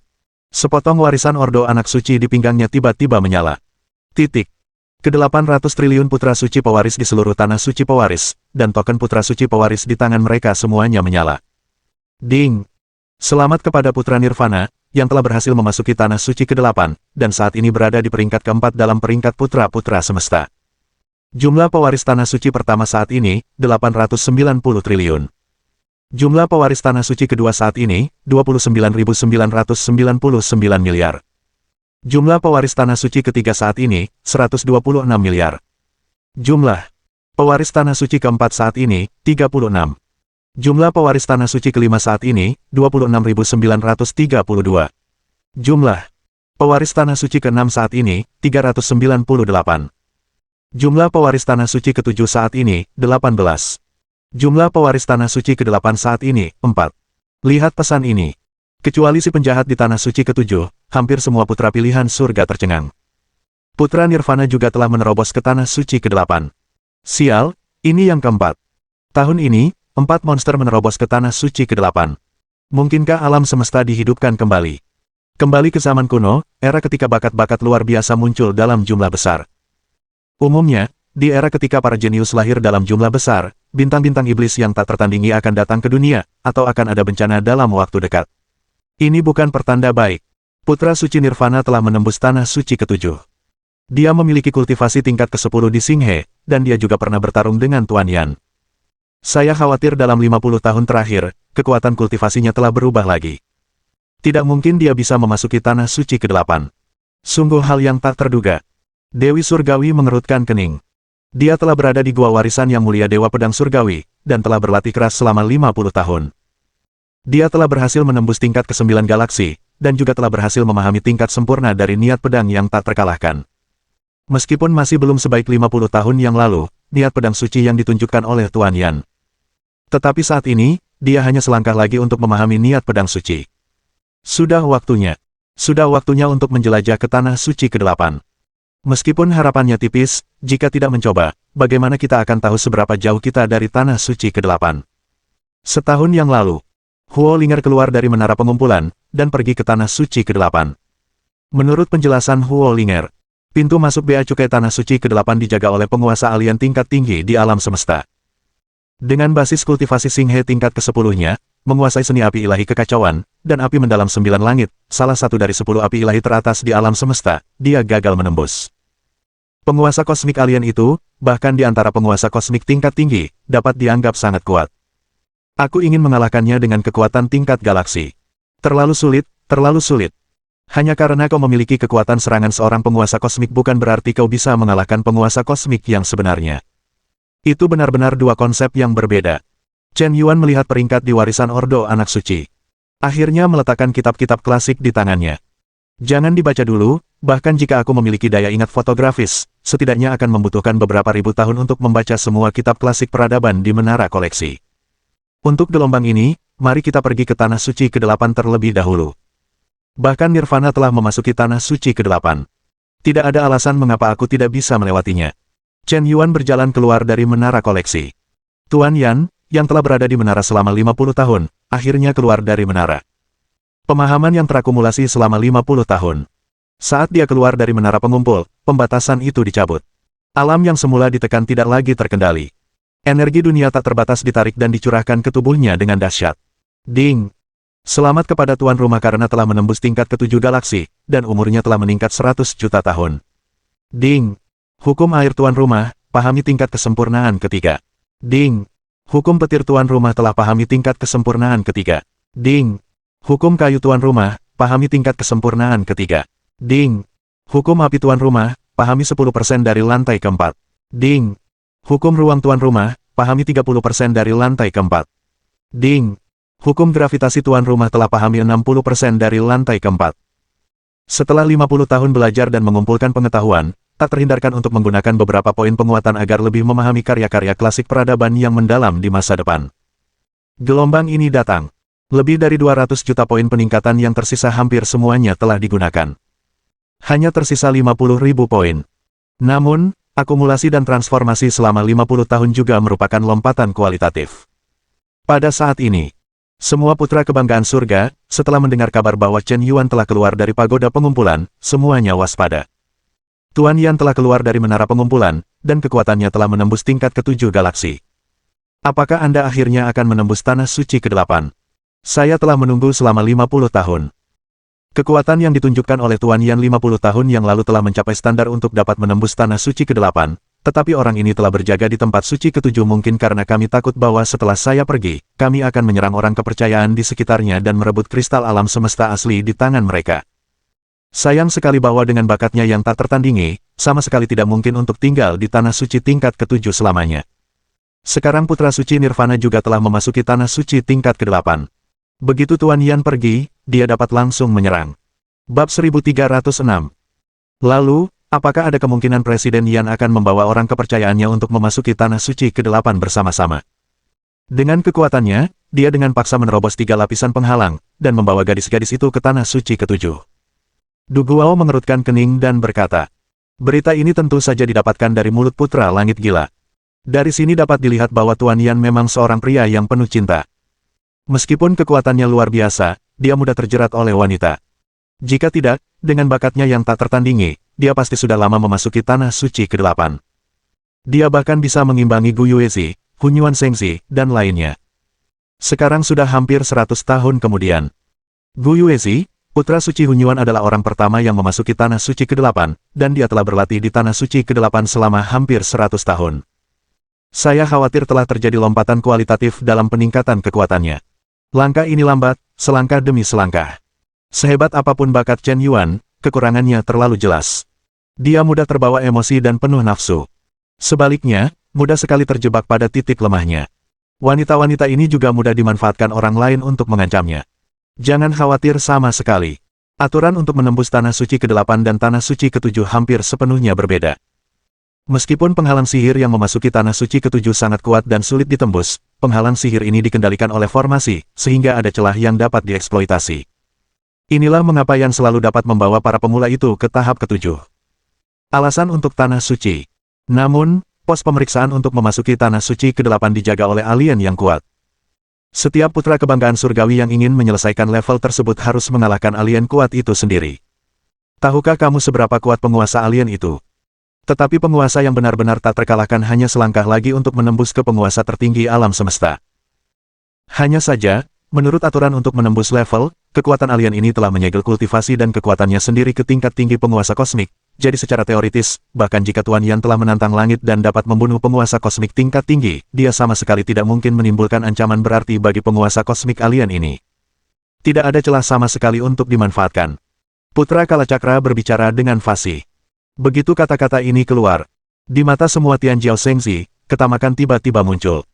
sepotong warisan Ordo Anak Suci di pinggangnya tiba-tiba menyala. Titik. Ke-800 triliun putra suci pewaris di seluruh Tanah Suci pewaris, dan token putra suci pewaris di tangan mereka semuanya menyala. Ding! Selamat kepada putra Nirvana, yang telah berhasil memasuki Tanah Suci ke-8, dan saat ini berada di peringkat keempat dalam peringkat putra-putra semesta. Jumlah pewaris Tanah Suci pertama saat ini, 890 triliun. Jumlah pewaris Tanah Suci kedua saat ini, 29.999 miliar. Jumlah pewaris Tanah Suci ketiga saat ini, 126 miliar. Jumlah pewaris Tanah Suci keempat saat ini, 36. Jumlah pewaris Tanah Suci kelima saat ini, 26.932. Jumlah pewaris Tanah Suci keenam saat ini, 398. Jumlah pewaris Tanah Suci ketujuh saat ini, 18. Jumlah pewaris Tanah Suci ke-8 saat ini, 4. Lihat pesan ini. Kecuali si penjahat di Tanah Suci ketujuh, hampir semua putra pilihan surga tercengang. Putra Nirvana juga telah menerobos ke Tanah Suci ke-8. Sial, ini yang keempat. Tahun ini, 4 monster menerobos ke Tanah Suci ke-8. Mungkinkah alam semesta dihidupkan kembali? Kembali ke zaman kuno, era ketika bakat-bakat luar biasa muncul dalam jumlah besar. Umumnya, di era ketika para jenius lahir dalam jumlah besar, bintang-bintang iblis yang tak tertandingi akan datang ke dunia, atau akan ada bencana dalam waktu dekat. Ini bukan pertanda baik. Putra suci Nirvana telah menembus Tanah Suci ke-7. Dia memiliki kultivasi tingkat ke-10 di Singhe, dan dia juga pernah bertarung dengan Tuan Yan. Saya khawatir dalam 50 tahun terakhir, kekuatan kultivasinya telah berubah lagi. Tidak mungkin dia bisa memasuki Tanah Suci ke-8. Sungguh hal yang tak terduga. Dewi Surgawi mengerutkan kening. Dia telah berada di gua warisan yang mulia Dewa Pedang Surgawi, dan telah berlatih keras selama 50 tahun. Dia telah berhasil menembus tingkat ke-9 galaksi, dan juga telah berhasil memahami tingkat sempurna dari niat pedang yang tak terkalahkan. Meskipun masih belum sebaik 50 tahun yang lalu, niat pedang suci yang ditunjukkan oleh Tuan Yan. Tetapi saat ini, dia hanya selangkah lagi untuk memahami niat pedang suci. Sudah waktunya. Sudah waktunya untuk menjelajah ke Tanah Suci ke-8. Meskipun harapannya tipis, jika tidak mencoba, bagaimana kita akan tahu seberapa jauh kita dari Tanah Suci ke-8? Setahun yang lalu, Huo Linger keluar dari menara pengumpulan, dan pergi ke Tanah Suci ke-8. Menurut penjelasan Huo Linger, pintu masuk Bea Cukai Tanah Suci ke-8 dijaga oleh penguasa alien tingkat tinggi di alam semesta. Dengan basis kultivasi Singhe tingkat ke-10-nya, menguasai seni api ilahi kekacauan, dan api mendalam 9 langit, salah satu dari 10 api ilahi teratas di alam semesta, dia gagal menembus. Penguasa kosmik alien itu, bahkan di antara penguasa kosmik tingkat tinggi, dapat dianggap sangat kuat. Aku ingin mengalahkannya dengan kekuatan tingkat galaksi. Terlalu sulit, terlalu sulit. Hanya karena kau memiliki kekuatan serangan seorang penguasa kosmik bukan berarti kau bisa mengalahkan penguasa kosmik yang sebenarnya. Itu benar-benar dua konsep yang berbeda. Chen Yuan melihat peringkat di warisan Ordo Anak Suci. Akhirnya meletakkan kitab-kitab klasik di tangannya. Jangan dibaca dulu, bahkan jika aku memiliki daya ingat fotografis, setidaknya akan membutuhkan beberapa ribu tahun untuk membaca semua kitab klasik peradaban di menara koleksi. Untuk gelombang ini, mari kita pergi ke Tanah Suci ke-8 terlebih dahulu. Bahkan Nirvana telah memasuki Tanah Suci ke-8. Tidak ada alasan mengapa aku tidak bisa melewatinya. Chen Yuan berjalan keluar dari menara koleksi. Tuan Yan, yang telah berada di menara selama 50 tahun, akhirnya keluar dari menara. Pemahaman yang terakumulasi selama 50 tahun. Saat dia keluar dari menara pengumpul, pembatasan itu dicabut. Alam yang semula ditekan tidak lagi terkendali. Energi dunia tak terbatas ditarik dan dicurahkan ke tubuhnya dengan dahsyat. Ding! Selamat kepada tuan rumah karena telah menembus tingkat ke-7 galaksi, dan umurnya telah meningkat 100 juta tahun. Ding! Hukum air tuan rumah, pahami tingkat kesempurnaan ketiga. Ding! Hukum petir tuan rumah telah pahami tingkat kesempurnaan ketiga. Ding! Hukum kayu tuan rumah, pahami tingkat kesempurnaan ketiga. Ding! Hukum api tuan rumah, pahami 10% dari lantai keempat. Ding! Hukum ruang tuan rumah, pahami 30% dari lantai keempat. Ding! Hukum gravitasi tuan rumah telah pahami 60% dari lantai keempat. Setelah 50 tahun belajar dan mengumpulkan pengetahuan, tak terhindarkan untuk menggunakan beberapa poin penguatan agar lebih memahami karya-karya klasik peradaban yang mendalam di masa depan. Gelombang ini datang. Lebih dari 200 juta poin peningkatan yang tersisa hampir semuanya telah digunakan. Hanya tersisa 50.000 poin. Namun, akumulasi dan transformasi selama 50 tahun juga merupakan lompatan kualitatif. Pada saat ini, semua putra kebanggaan surga, setelah mendengar kabar bahwa Chen Yuan telah keluar dari pagoda pengumpulan, semuanya waspada. Tuan Yan telah keluar dari menara pengumpulan, dan kekuatannya telah menembus tingkat ke-7 galaksi. Apakah Anda akhirnya akan menembus Tanah Suci ke-8? Saya telah menunggu selama 50 tahun. Kekuatan yang ditunjukkan oleh Tuan Yan 50 tahun yang lalu telah mencapai standar untuk dapat menembus tanah suci ke-8, tetapi orang ini telah berjaga di tempat suci ke-7 mungkin karena kami takut bahwa setelah saya pergi, kami akan menyerang orang kepercayaan di sekitarnya dan merebut kristal alam semesta asli di tangan mereka. Sayang sekali bahwa dengan bakatnya yang tak tertandingi, sama sekali tidak mungkin untuk tinggal di tanah suci tingkat ke-7 selamanya. Sekarang putra suci Nirvana juga telah memasuki tanah suci tingkat ke-8. Begitu Tuan Yan pergi, dia dapat langsung menyerang. Bab 1306. Lalu, apakah ada kemungkinan Presiden Yan akan membawa orang kepercayaannya untuk memasuki tanah suci ke-8 bersama-sama? Dengan kekuatannya, dia dengan paksa menerobos 3 lapisan penghalang, dan membawa gadis-gadis itu ke tanah suci ke-7. Du Guao mengerutkan kening dan berkata, berita ini tentu saja didapatkan dari mulut putra langit gila. Dari sini dapat dilihat bahwa Tuan Yan memang seorang pria yang penuh cinta. Meskipun kekuatannya luar biasa, dia mudah terjerat oleh wanita. Jika tidak, dengan bakatnya yang tak tertandingi, dia pasti sudah lama memasuki tanah suci ke-8. Dia bahkan bisa mengimbangi Gu Yuezi, Hunyuan Shengzi, dan lainnya. Sekarang sudah hampir 100 tahun kemudian. Gu Yuezi, putra suci Hunyuan adalah orang pertama yang memasuki tanah suci ke-8, dan dia telah berlatih di tanah suci ke-8 selama hampir 100 tahun. Saya khawatir telah terjadi lompatan kualitatif dalam peningkatan kekuatannya. Langkah ini lambat, selangkah demi selangkah. Sehebat apapun bakat Chen Yuan, kekurangannya terlalu jelas. Dia mudah terbawa emosi dan penuh nafsu. Sebaliknya, mudah sekali terjebak pada titik lemahnya. Wanita-wanita ini juga mudah dimanfaatkan orang lain untuk mengancamnya. Jangan khawatir sama sekali. Aturan untuk menembus tanah suci ke-8 dan tanah suci ke-7 hampir sepenuhnya berbeda. Meskipun penghalang sihir yang memasuki tanah suci ke-7 sangat kuat dan sulit ditembus, penghalang sihir ini dikendalikan oleh formasi, sehingga ada celah yang dapat dieksploitasi. Inilah mengapa Yan selalu dapat membawa para pemula itu ke tahap ke-7. Alasan untuk tanah suci. Namun, pos pemeriksaan untuk memasuki tanah suci ke-8 dijaga oleh alien yang kuat. Setiap putra kebanggaan surgawi yang ingin menyelesaikan level tersebut harus mengalahkan alien kuat itu sendiri. Tahukah kamu seberapa kuat penguasa alien itu? Tetapi penguasa yang benar-benar tak terkalahkan hanya selangkah lagi untuk menembus ke penguasa tertinggi alam semesta. Hanya saja, menurut aturan untuk menembus level, kekuatan alien ini telah menyegel kultivasi dan kekuatannya sendiri ke tingkat tinggi penguasa kosmik, jadi secara teoritis, bahkan jika Tuan Yan telah menantang langit dan dapat membunuh penguasa kosmik tingkat tinggi, dia sama sekali tidak mungkin menimbulkan ancaman berarti bagi penguasa kosmik alien ini. Tidak ada celah sama sekali untuk dimanfaatkan. Putra Kalacakra berbicara dengan fasih. Begitu kata-kata ini keluar, di mata semua Tianjiao Shengzi, ketamakan tiba-tiba muncul.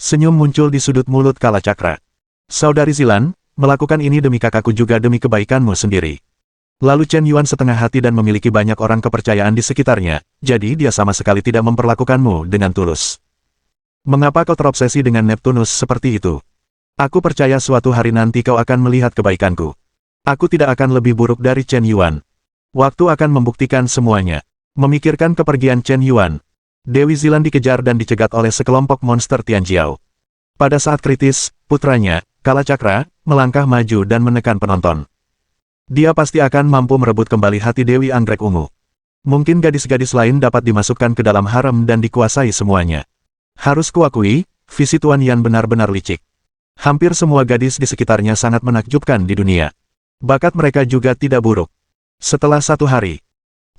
Senyum muncul di sudut mulut Kalacakra. Saudari Zilan, melakukan ini demi kakakku juga demi kebaikanmu sendiri. Lalu Chen Yuan setengah hati dan memiliki banyak orang kepercayaan di sekitarnya, jadi dia sama sekali tidak memperlakukanmu dengan tulus. Mengapa kau terobsesi dengan Neptunus seperti itu? Aku percaya suatu hari nanti kau akan melihat kebaikanku. Aku tidak akan lebih buruk dari Chen Yuan. Waktu akan membuktikan semuanya. Memikirkan kepergian Chen Yuan, Dewi Zilan dikejar dan dicegat oleh sekelompok monster Tianjiao. Pada saat kritis, putranya, Kalacakra, melangkah maju dan menekan penonton. Dia pasti akan mampu merebut kembali hati Dewi Anggrek Ungu. Mungkin gadis-gadis lain dapat dimasukkan ke dalam harem dan dikuasai semuanya. Harus kuakui, visi Tuan Yan benar-benar licik. Hampir semua gadis di sekitarnya sangat menakjubkan di dunia. Bakat mereka juga tidak buruk. Setelah 1 hari,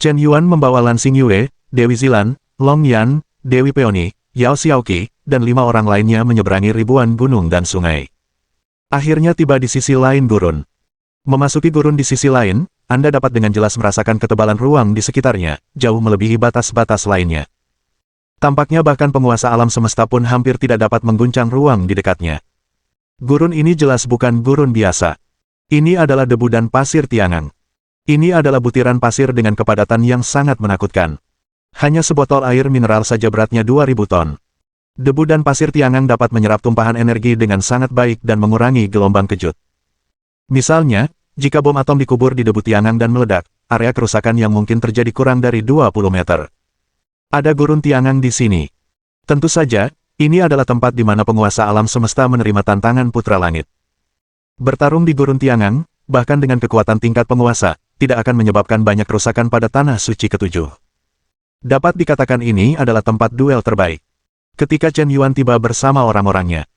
Chen Yuan membawa Lan Xingyue, Dewi Zilan, Long Yan, Dewi Peony, Yao Xiaoqi, dan 5 orang lainnya menyeberangi ribuan gunung dan sungai. Akhirnya tiba di sisi lain gurun. Memasuki gurun di sisi lain, Anda dapat dengan jelas merasakan ketebalan ruang di sekitarnya, jauh melebihi batas-batas lainnya. Tampaknya bahkan penguasa alam semesta pun hampir tidak dapat mengguncang ruang di dekatnya. Gurun ini jelas bukan gurun biasa. Ini adalah debu dan pasir Tiangang. Ini adalah butiran pasir dengan kepadatan yang sangat menakutkan. Hanya sebotol air mineral saja beratnya 2000 ton. Debu dan pasir Tiangang dapat menyerap tumpahan energi dengan sangat baik dan mengurangi gelombang kejut. Misalnya, jika bom atom dikubur di debu Tiangang dan meledak, area kerusakan yang mungkin terjadi kurang dari 20 meter. Ada gurun Tiangang di sini. Tentu saja, ini adalah tempat di mana penguasa alam semesta menerima tantangan Putra Langit. Bertarung di gurun Tiangang, bahkan dengan kekuatan tingkat penguasa, tidak akan menyebabkan banyak kerusakan pada tanah suci ke-7. Dapat dikatakan ini adalah tempat duel terbaik. Ketika Chen Yuan tiba bersama orang-orangnya,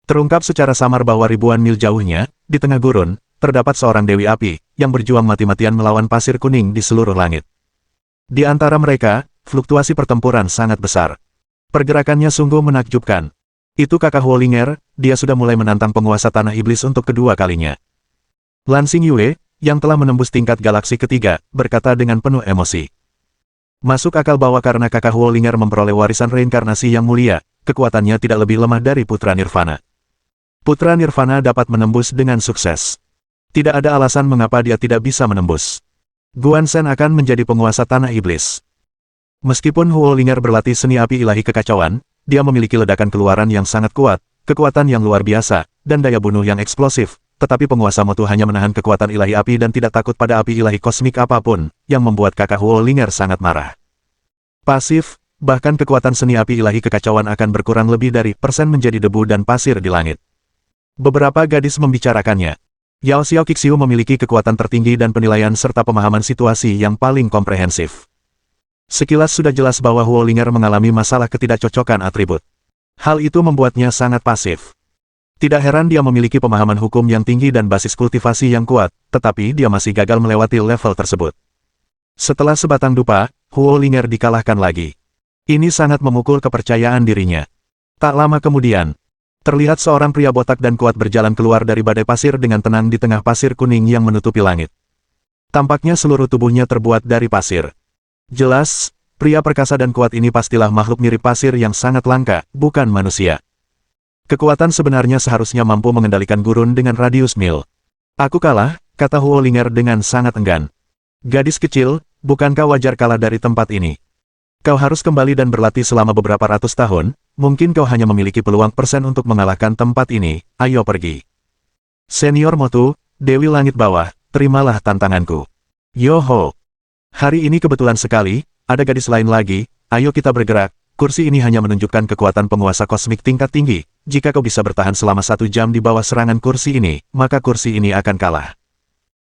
terungkap secara samar bahwa ribuan mil jauhnya, di tengah gurun, terdapat seorang Dewi Api, yang berjuang mati-matian melawan pasir kuning di seluruh langit. Di antara mereka, fluktuasi pertempuran sangat besar. Pergerakannya sungguh menakjubkan. Itu kakak Wollinger, dia sudah mulai menantang penguasa Tanah Iblis untuk kedua kalinya. Lan Xingyue, yang telah menembus tingkat galaksi ketiga, berkata dengan penuh emosi. Masuk akal bahwa karena kakak Wollinger memperoleh warisan reinkarnasi yang mulia, kekuatannya tidak lebih lemah dari Putra Nirvana. Putra Nirvana dapat menembus dengan sukses. Tidak ada alasan mengapa dia tidak bisa menembus. Guan Shen akan menjadi penguasa Tanah Iblis. Meskipun Wollinger berlatih seni api ilahi kekacauan, dia memiliki ledakan keluaran yang sangat kuat, kekuatan yang luar biasa, dan daya bunuh yang eksplosif, tetapi penguasa Motu hanya menahan kekuatan ilahi api dan tidak takut pada api ilahi kosmik apapun, yang membuat kakak Wollinger sangat marah. Pasif, bahkan kekuatan seni api ilahi kekacauan akan berkurang lebih dari persen menjadi debu dan pasir di langit. Beberapa gadis membicarakannya. Yao Xiao Qixiu memiliki kekuatan tertinggi dan penilaian serta pemahaman situasi yang paling komprehensif. Sekilas sudah jelas bahwa Wollinger mengalami masalah ketidakcocokan atribut. Hal itu membuatnya sangat pasif. Tidak heran dia memiliki pemahaman hukum yang tinggi dan basis kultivasi yang kuat, tetapi dia masih gagal melewati level tersebut. Setelah sebatang dupa, Wollinger dikalahkan lagi. Ini sangat memukul kepercayaan dirinya. Tak lama kemudian, terlihat seorang pria botak dan kuat berjalan keluar dari badai pasir dengan tenang di tengah pasir kuning yang menutupi langit. Tampaknya seluruh tubuhnya terbuat dari pasir. Jelas, pria perkasa dan kuat ini pastilah makhluk mirip pasir yang sangat langka, bukan manusia. Kekuatan sebenarnya seharusnya mampu mengendalikan gurun dengan radius mil. Aku kalah, kata Wollinger dengan sangat enggan. Gadis kecil, bukankah wajar kalah dari tempat ini? Kau harus kembali dan berlatih selama beberapa ratus tahun, mungkin kau hanya memiliki peluang persen untuk mengalahkan tempat ini, ayo pergi. Senior Motu, Dewi Langit Bawah, terimalah tantanganku. Yoho! Hari ini kebetulan sekali, ada gadis lain lagi, ayo kita bergerak, kursi ini hanya menunjukkan kekuatan penguasa kosmik tingkat tinggi, jika kau bisa bertahan selama 1 jam di bawah serangan kursi ini, maka kursi ini akan kalah.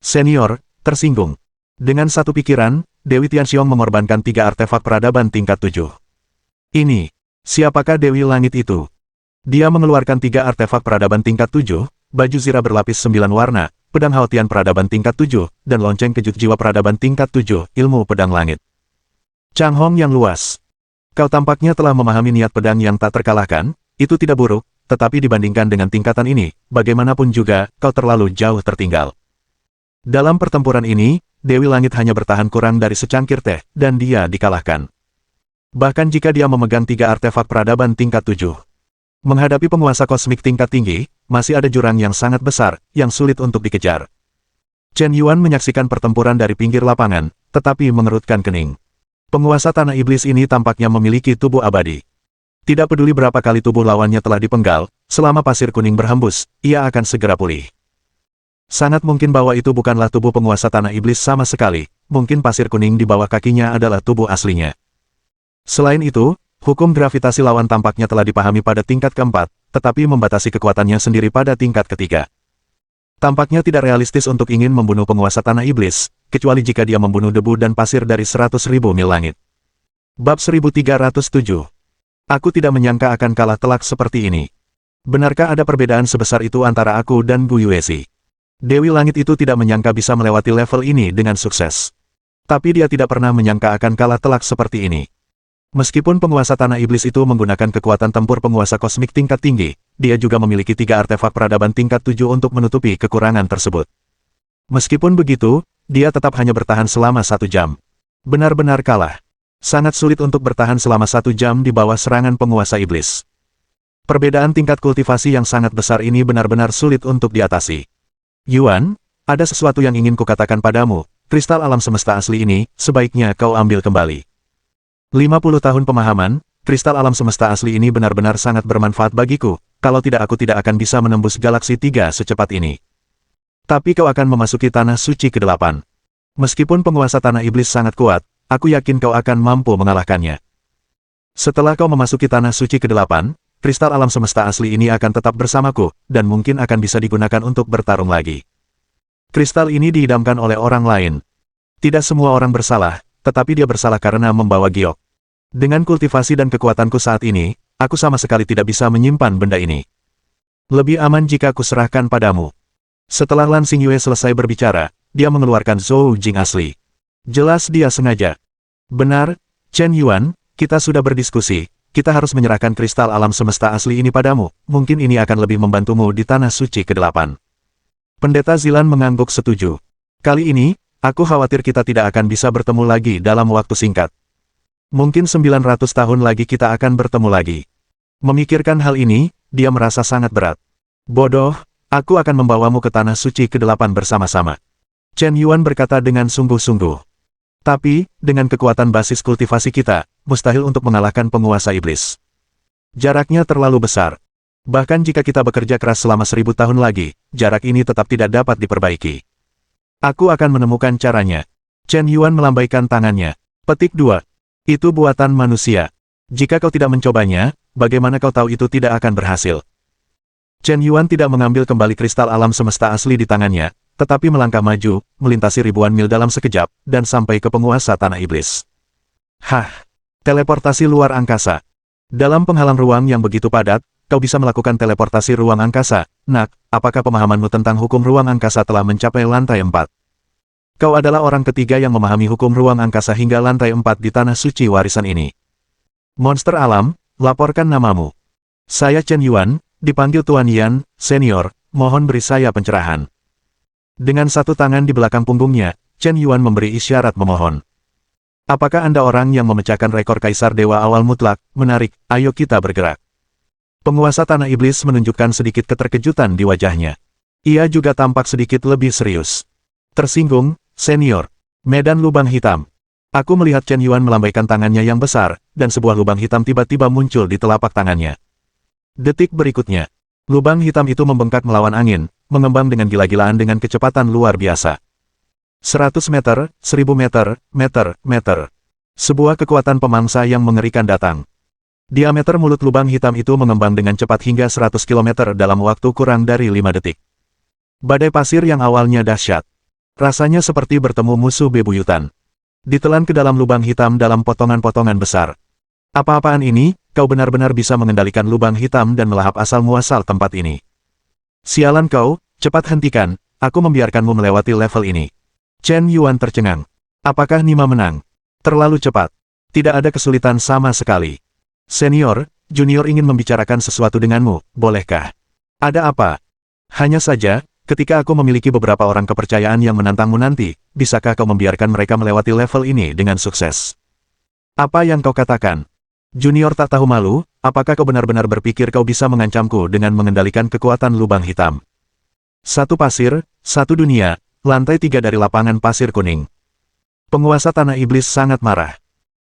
Senior, tersinggung. Dengan satu pikiran, Dewi Tianxiong mengorbankan 3 artefak peradaban tingkat 7. Ini, siapakah Dewi Langit itu? Dia mengeluarkan 3 artefak peradaban tingkat 7, baju zirah berlapis 9 warna, pedang Haotian peradaban tingkat 7, dan lonceng kejut jiwa peradaban tingkat 7, ilmu pedang langit. Chang Hong yang luas. Kau tampaknya telah memahami niat pedang yang tak terkalahkan, itu tidak buruk, tetapi dibandingkan dengan tingkatan ini, bagaimanapun juga, kau terlalu jauh tertinggal. Dalam pertempuran ini, Dewi Langit hanya bertahan kurang dari secangkir teh, dan dia dikalahkan. Bahkan jika dia memegang 3 artefak peradaban tingkat 7. Menghadapi penguasa kosmik tingkat tinggi, masih ada jurang yang sangat besar, yang sulit untuk dikejar. Chen Yuan menyaksikan pertempuran dari pinggir lapangan, tetapi mengerutkan kening. Penguasa Tanah Iblis ini tampaknya memiliki tubuh abadi. Tidak peduli berapa kali tubuh lawannya telah dipenggal, selama pasir kuning berhembus, ia akan segera pulih. Sangat mungkin bahwa itu bukanlah tubuh penguasa Tanah Iblis sama sekali, mungkin pasir kuning di bawah kakinya adalah tubuh aslinya. Selain itu, hukum gravitasi lawan tampaknya telah dipahami pada tingkat keempat, tetapi membatasi kekuatannya sendiri pada tingkat ketiga. Tampaknya tidak realistis untuk ingin membunuh penguasa Tanah Iblis, kecuali jika dia membunuh debu dan pasir dari 100.000 mil langit. Bab 1307. Aku tidak menyangka akan kalah telak seperti ini. Benarkah ada perbedaan sebesar itu antara aku dan Gu Yuesi? Dewi Langit itu tidak menyangka bisa melewati level ini dengan sukses. Tapi dia tidak pernah menyangka akan kalah telak seperti ini. Meskipun penguasa Tanah Iblis itu menggunakan kekuatan tempur penguasa kosmik tingkat tinggi, dia juga memiliki 3 artefak peradaban tingkat 7 untuk menutupi kekurangan tersebut. Meskipun begitu, dia tetap hanya bertahan selama 1 jam. Benar-benar kalah. Sangat sulit untuk bertahan selama 1 jam di bawah serangan penguasa iblis. Perbedaan tingkat kultivasi yang sangat besar ini benar-benar sulit untuk diatasi. Yuan, ada sesuatu yang ingin kukatakan padamu, kristal alam semesta asli ini, sebaiknya kau ambil kembali. 50 tahun pemahaman, kristal alam semesta asli ini benar-benar sangat bermanfaat bagiku, kalau tidak aku tidak akan bisa menembus galaksi 3 secepat ini. Tapi kau akan memasuki tanah suci ke-8. Meskipun penguasa tanah iblis sangat kuat, aku yakin kau akan mampu mengalahkannya. Setelah kau memasuki tanah suci ke-8, kristal alam semesta asli ini akan tetap bersamaku, dan mungkin akan bisa digunakan untuk bertarung lagi. Kristal ini diidamkan oleh orang lain. Tidak semua orang bersalah, tetapi dia bersalah karena membawa giok. Dengan kultivasi dan kekuatanku saat ini, aku sama sekali tidak bisa menyimpan benda ini. Lebih aman jika aku serahkan padamu. Setelah Lan Xingyue selesai berbicara, dia mengeluarkan Zhou Jing asli. Jelas dia sengaja. Benar, Chen Yuan, kita sudah berdiskusi. Kita harus menyerahkan kristal alam semesta asli ini padamu. Mungkin ini akan lebih membantumu di tanah suci ke-8. Pendeta Zilan mengangguk setuju. Kali ini, aku khawatir kita tidak akan bisa bertemu lagi dalam waktu singkat. Mungkin 900 tahun lagi kita akan bertemu lagi. Memikirkan hal ini, dia merasa sangat berat. Bodoh, aku akan membawamu ke tanah suci ke-8 bersama-sama. Chen Yuan berkata dengan sungguh-sungguh. Tapi, dengan kekuatan basis kultivasi kita, mustahil untuk mengalahkan penguasa iblis. Jaraknya terlalu besar. Bahkan jika kita bekerja keras selama 1000 tahun lagi, jarak ini tetap tidak dapat diperbaiki. Aku akan menemukan caranya. Chen Yuan melambaikan tangannya. Petik 2. Itu buatan manusia. Jika kau tidak mencobanya, bagaimana kau tahu itu tidak akan berhasil? Chen Yuan tidak mengambil kembali kristal alam semesta asli di tangannya, tetapi melangkah maju, melintasi ribuan mil dalam sekejap, dan sampai ke penguasa tanah iblis. Hah! Teleportasi luar angkasa. Dalam penghalang ruang yang begitu padat, kau bisa melakukan teleportasi ruang angkasa. Nak, apakah pemahamanmu tentang hukum ruang angkasa telah mencapai lantai 4? Kau adalah orang ketiga yang memahami hukum ruang angkasa hingga lantai 4 di tanah suci warisan ini. Monster alam, laporkan namamu. Saya Chen Yuan, dipanggil Tuan Yan, senior, mohon beri saya pencerahan. Dengan satu tangan di belakang punggungnya, Chen Yuan memberi isyarat memohon. Apakah Anda orang yang memecahkan rekor Kaisar Dewa Awal Mutlak? Menarik, ayo kita bergerak. Penguasa tanah iblis menunjukkan sedikit keterkejutan di wajahnya. Ia juga tampak sedikit lebih serius. Tersinggung, senior. Medan lubang hitam. Aku melihat Chen Yuan melambaikan tangannya yang besar, dan sebuah lubang hitam tiba-tiba muncul di telapak tangannya. Detik berikutnya, lubang hitam itu membengkak melawan angin, mengembang dengan gila-gilaan dengan kecepatan luar biasa. 100 meter, 1000 meter, meter. Sebuah kekuatan pemangsa yang mengerikan datang. Diameter mulut lubang hitam itu mengembang dengan cepat hingga 100 km dalam waktu kurang dari 5 detik. Badai pasir yang awalnya dahsyat. Rasanya seperti bertemu musuh bebuyutan. Ditelan ke dalam lubang hitam dalam potongan-potongan besar. Apa-apaan ini, kau benar-benar bisa mengendalikan lubang hitam dan melahap asal-muasal tempat ini. Sialan kau, cepat hentikan, aku membiarkanmu melewati level ini. Chen Yuan tercengang. Apakah Nima menang? Terlalu cepat. Tidak ada kesulitan sama sekali. Senior, junior ingin membicarakan sesuatu denganmu, bolehkah? Ada apa? Hanya saja, ketika aku memiliki beberapa orang kepercayaan yang menantangmu nanti, bisakah kau membiarkan mereka melewati level ini dengan sukses? Apa yang kau katakan? Junior tak tahu malu, apakah kau benar-benar berpikir kau bisa mengancamku dengan mengendalikan kekuatan lubang hitam? Satu pasir, satu dunia, lantai 3 dari lapangan pasir kuning. Penguasa tanah iblis sangat marah.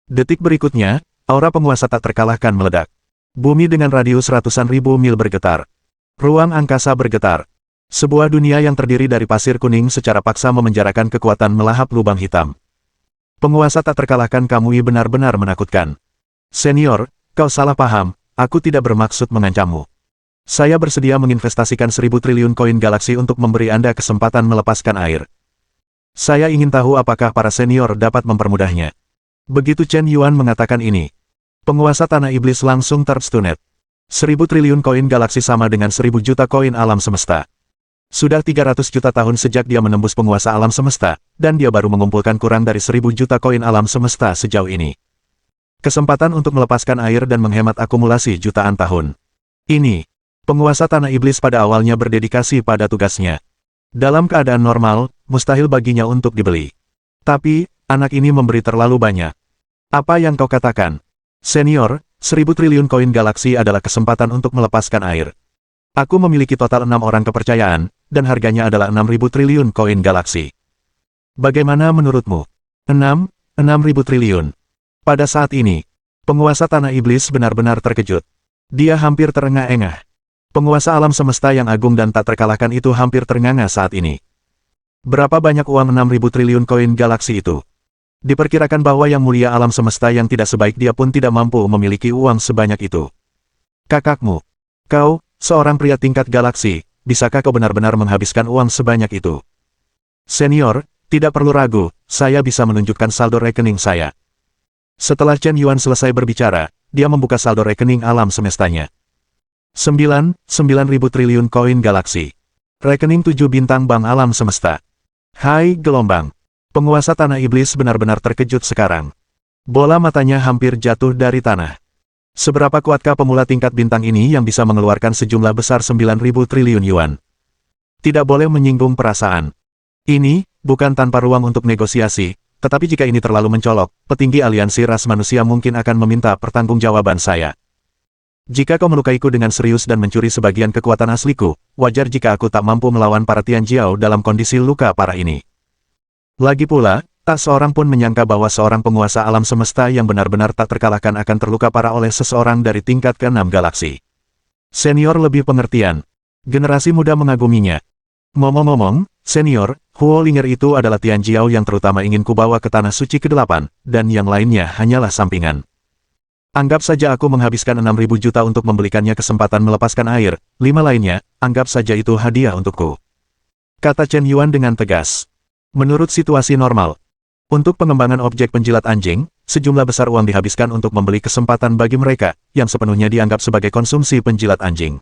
Detik berikutnya, aura penguasa tak terkalahkan meledak. Bumi dengan radius ratusan ribu mil bergetar. Ruang angkasa bergetar. Sebuah dunia yang terdiri dari pasir kuning secara paksa memenjarakan kekuatan melahap lubang hitam. Penguasa tak terkalahkan Kamui benar-benar menakutkan. Senior, kau salah paham, aku tidak bermaksud mengancammu. Saya bersedia menginvestasikan 1000 triliun koin galaksi untuk memberi Anda kesempatan melepaskan air. Saya ingin tahu apakah para senior dapat mempermudahnya. Begitu Chen Yuan mengatakan ini, penguasa tanah iblis langsung terstunet. 1000 triliun koin galaksi sama dengan 1000 juta koin alam semesta. Sudah 300 juta tahun sejak dia menembus penguasa alam semesta, dan dia baru mengumpulkan kurang dari 1000 juta koin alam semesta sejauh ini. Kesempatan untuk melepaskan air dan menghemat akumulasi jutaan tahun. Ini, penguasa tanah iblis pada awalnya berdedikasi pada tugasnya. Dalam keadaan normal, mustahil baginya untuk dibeli. Tapi, anak ini memberi terlalu banyak. Apa yang kau katakan? Senior, 1000 triliun koin galaksi adalah kesempatan untuk melepaskan air. Aku memiliki total 6 orang kepercayaan, dan harganya adalah 6000 triliun koin galaksi. Bagaimana menurutmu? 6.000 triliun. Pada saat ini, penguasa tanah iblis benar-benar terkejut. Dia hampir terengah-engah. Penguasa alam semesta yang agung dan tak terkalahkan itu hampir ternganga saat ini. Berapa banyak uang 6000 triliun koin galaksi itu? Diperkirakan bahwa yang mulia alam semesta yang tidak sebaik dia pun tidak mampu memiliki uang sebanyak itu. Kakakmu, kau, seorang pria tingkat galaksi, bisakah kau benar-benar menghabiskan uang sebanyak itu? Senior, tidak perlu ragu, saya bisa menunjukkan saldo rekening saya. Setelah Chen Yuan selesai berbicara, dia membuka saldo rekening alam semestanya. 9.000 triliun koin galaksi. Rekening 7 bintang bank alam semesta. Hai gelombang. Penguasa tanah iblis benar-benar terkejut sekarang. Bola matanya hampir jatuh dari tanah. Seberapa kuatkah pemula tingkat bintang ini yang bisa mengeluarkan sejumlah besar 9.000 triliun yuan? Tidak boleh menyinggung perasaan. Ini, bukan tanpa ruang untuk negosiasi, tetapi jika ini terlalu mencolok, petinggi aliansi ras manusia mungkin akan meminta pertanggungjawaban saya. Jika kau melukaiku dengan serius dan mencuri sebagian kekuatan asliku, wajar jika aku tak mampu melawan para Tianjiao dalam kondisi luka parah ini. Lagi pula, tak seorang pun menyangka bahwa seorang penguasa alam semesta yang benar-benar tak terkalahkan akan terluka parah oleh seseorang dari tingkat ke-6 galaksi. Senior lebih pengertian. Generasi muda mengaguminya. Ngomong-ngomong, senior, Huo Linger itu adalah Tianjiao yang terutama ingin kubawa ke Tanah Suci ke-8, dan yang lainnya hanyalah sampingan. Anggap saja aku menghabiskan 6.000 juta untuk membelikannya kesempatan melepaskan air, 5 lainnya, anggap saja itu hadiah untukku. Kata Chen Yuan dengan tegas. Menurut situasi normal, untuk pengembangan objek penjilat anjing, sejumlah besar uang dihabiskan untuk membeli kesempatan bagi mereka, yang sepenuhnya dianggap sebagai konsumsi penjilat anjing.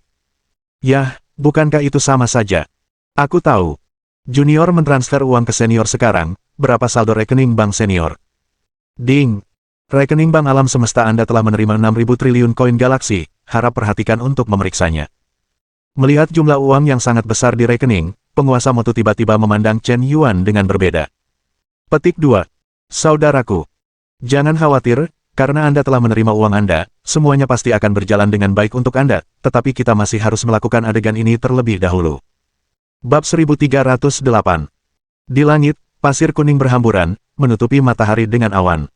Yah, bukankah itu sama saja? Aku tahu. Junior mentransfer uang ke senior sekarang, berapa saldo rekening bank senior? Ding! Rekening bank alam semesta Anda telah menerima 6.000 triliun koin galaksi, harap perhatikan untuk memeriksanya. Melihat jumlah uang yang sangat besar di rekening, penguasa Motu tiba-tiba memandang Chen Yuan dengan berbeda. Petik 2. Saudaraku. Jangan khawatir, karena Anda telah menerima uang Anda, semuanya pasti akan berjalan dengan baik untuk Anda, tetapi kita masih harus melakukan adegan ini terlebih dahulu. Bab 1308. Di langit, pasir kuning berhamburan, menutupi matahari dengan awan.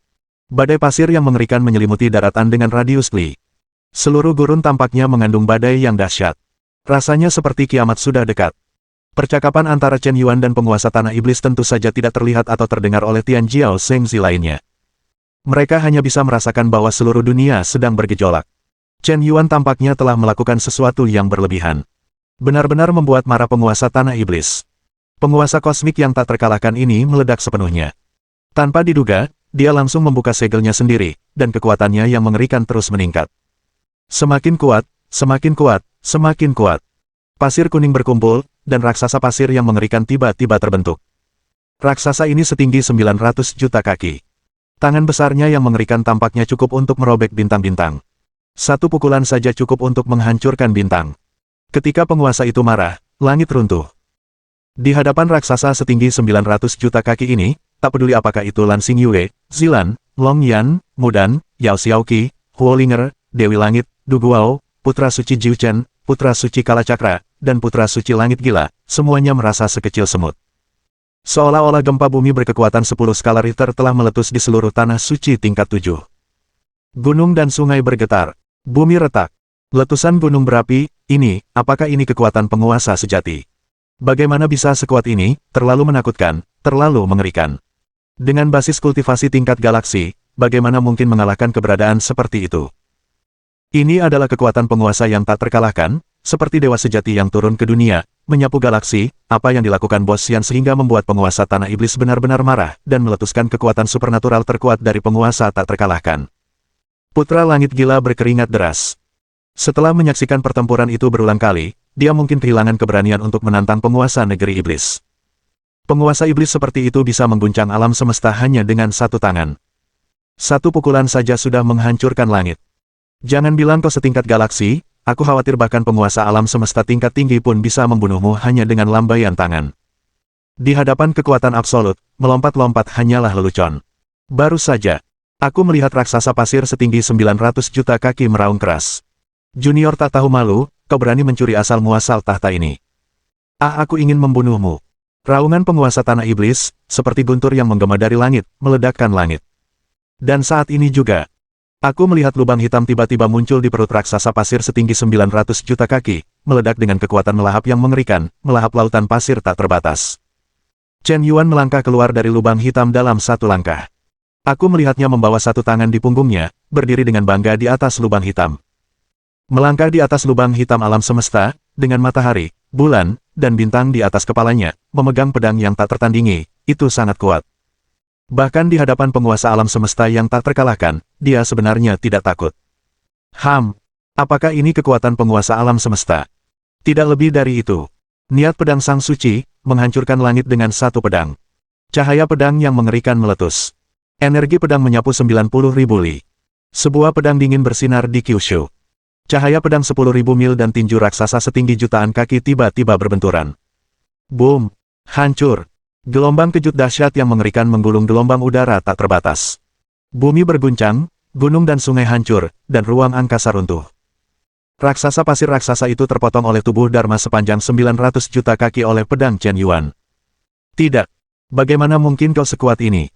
Badai pasir yang mengerikan menyelimuti daratan dengan radius li. Seluruh gurun tampaknya mengandung badai yang dahsyat. Rasanya seperti kiamat sudah dekat. Percakapan antara Chen Yuan dan penguasa tanah iblis tentu saja tidak terlihat atau terdengar oleh Tianjiao Shengzi lainnya. Mereka hanya bisa merasakan bahwa seluruh dunia sedang bergejolak. Chen Yuan tampaknya telah melakukan sesuatu yang berlebihan. Benar-benar membuat marah penguasa tanah iblis. Penguasa kosmik yang tak terkalahkan ini meledak sepenuhnya. Tanpa diduga, dia langsung membuka segelnya sendiri, dan kekuatannya yang mengerikan terus meningkat. Semakin kuat, semakin kuat, semakin kuat. Pasir kuning berkumpul, dan raksasa pasir yang mengerikan tiba-tiba terbentuk. Raksasa ini setinggi 900 juta kaki. Tangan besarnya yang mengerikan tampaknya cukup untuk merobek bintang-bintang. Satu pukulan saja cukup untuk menghancurkan bintang. Ketika penguasa itu marah, langit runtuh. Di hadapan raksasa setinggi 900 juta kaki ini, tak peduli apakah itu Lan Xingyue, Zilan, Long Yan, Mudan, Yao Xiaoqi, Huo Linger, Dewi Langit, Du Guao, Putra Suci Jiu Chen, Putra Suci Kalacakra, dan Putra Suci Langit Gila, semuanya merasa sekecil semut. Seolah-olah gempa bumi berkekuatan 10 skala Richter telah meletus di seluruh tanah suci tingkat 7. Gunung dan sungai bergetar. Bumi retak. Letusan gunung berapi, apakah ini kekuatan penguasa sejati? Bagaimana bisa sekuat ini, terlalu menakutkan, terlalu mengerikan. Dengan basis kultivasi tingkat galaksi, bagaimana mungkin mengalahkan keberadaan seperti itu? Ini adalah kekuatan penguasa yang tak terkalahkan, seperti dewa sejati yang turun ke dunia, menyapu galaksi, apa yang dilakukan Bos Xian sehingga membuat penguasa tanah iblis benar-benar marah, dan meletuskan kekuatan supernatural terkuat dari penguasa tak terkalahkan. Putra Langit Gila berkeringat deras. Setelah menyaksikan pertempuran itu berulang kali, dia mungkin kehilangan keberanian untuk menantang penguasa negeri iblis. Penguasa iblis seperti itu bisa mengguncang alam semesta hanya dengan satu tangan. Satu pukulan saja sudah menghancurkan langit. Jangan bilang kau setingkat galaksi, aku khawatir bahkan penguasa alam semesta tingkat tinggi pun bisa membunuhmu hanya dengan lambaian tangan. Di hadapan kekuatan absolut, melompat-lompat hanyalah lelucon. Baru saja, aku melihat raksasa pasir setinggi 900 juta kaki meraung keras. Junior tak tahu malu, kau berani mencuri asal-muasal tahta ini. Aku ingin membunuhmu. Raungan penguasa tanah iblis, seperti guntur yang menggema dari langit, meledakkan langit. Dan saat ini juga, aku melihat lubang hitam tiba-tiba muncul di perut raksasa pasir setinggi 900 juta kaki, meledak dengan kekuatan melahap yang mengerikan, melahap lautan pasir tak terbatas. Chen Yuan melangkah keluar dari lubang hitam dalam satu langkah. Aku melihatnya membawa satu tangan di punggungnya, berdiri dengan bangga di atas lubang hitam. Melangkah di atas lubang hitam alam semesta, dengan matahari, bulan, dan bintang di atas kepalanya, memegang pedang yang tak tertandingi, itu sangat kuat. Bahkan di hadapan penguasa alam semesta yang tak terkalahkan, dia sebenarnya tidak takut. Apakah ini kekuatan penguasa alam semesta? Tidak lebih dari itu. Niat pedang sang suci, menghancurkan langit dengan satu pedang. Cahaya pedang yang mengerikan meletus. Energi pedang menyapu 90.000 li. Sebuah pedang dingin bersinar di Kyushu. Cahaya pedang 10.000 mil dan tinju raksasa setinggi jutaan kaki tiba-tiba berbenturan. Boom! Hancur! Gelombang kejut dahsyat yang mengerikan menggulung gelombang udara tak terbatas. Bumi berguncang, gunung dan sungai hancur, dan ruang angkasa runtuh. Raksasa pasir raksasa itu terpotong oleh tubuh Dharma sepanjang 900 juta kaki oleh pedang Chen Yuan. Tidak. Bagaimana mungkin kau sekuat ini?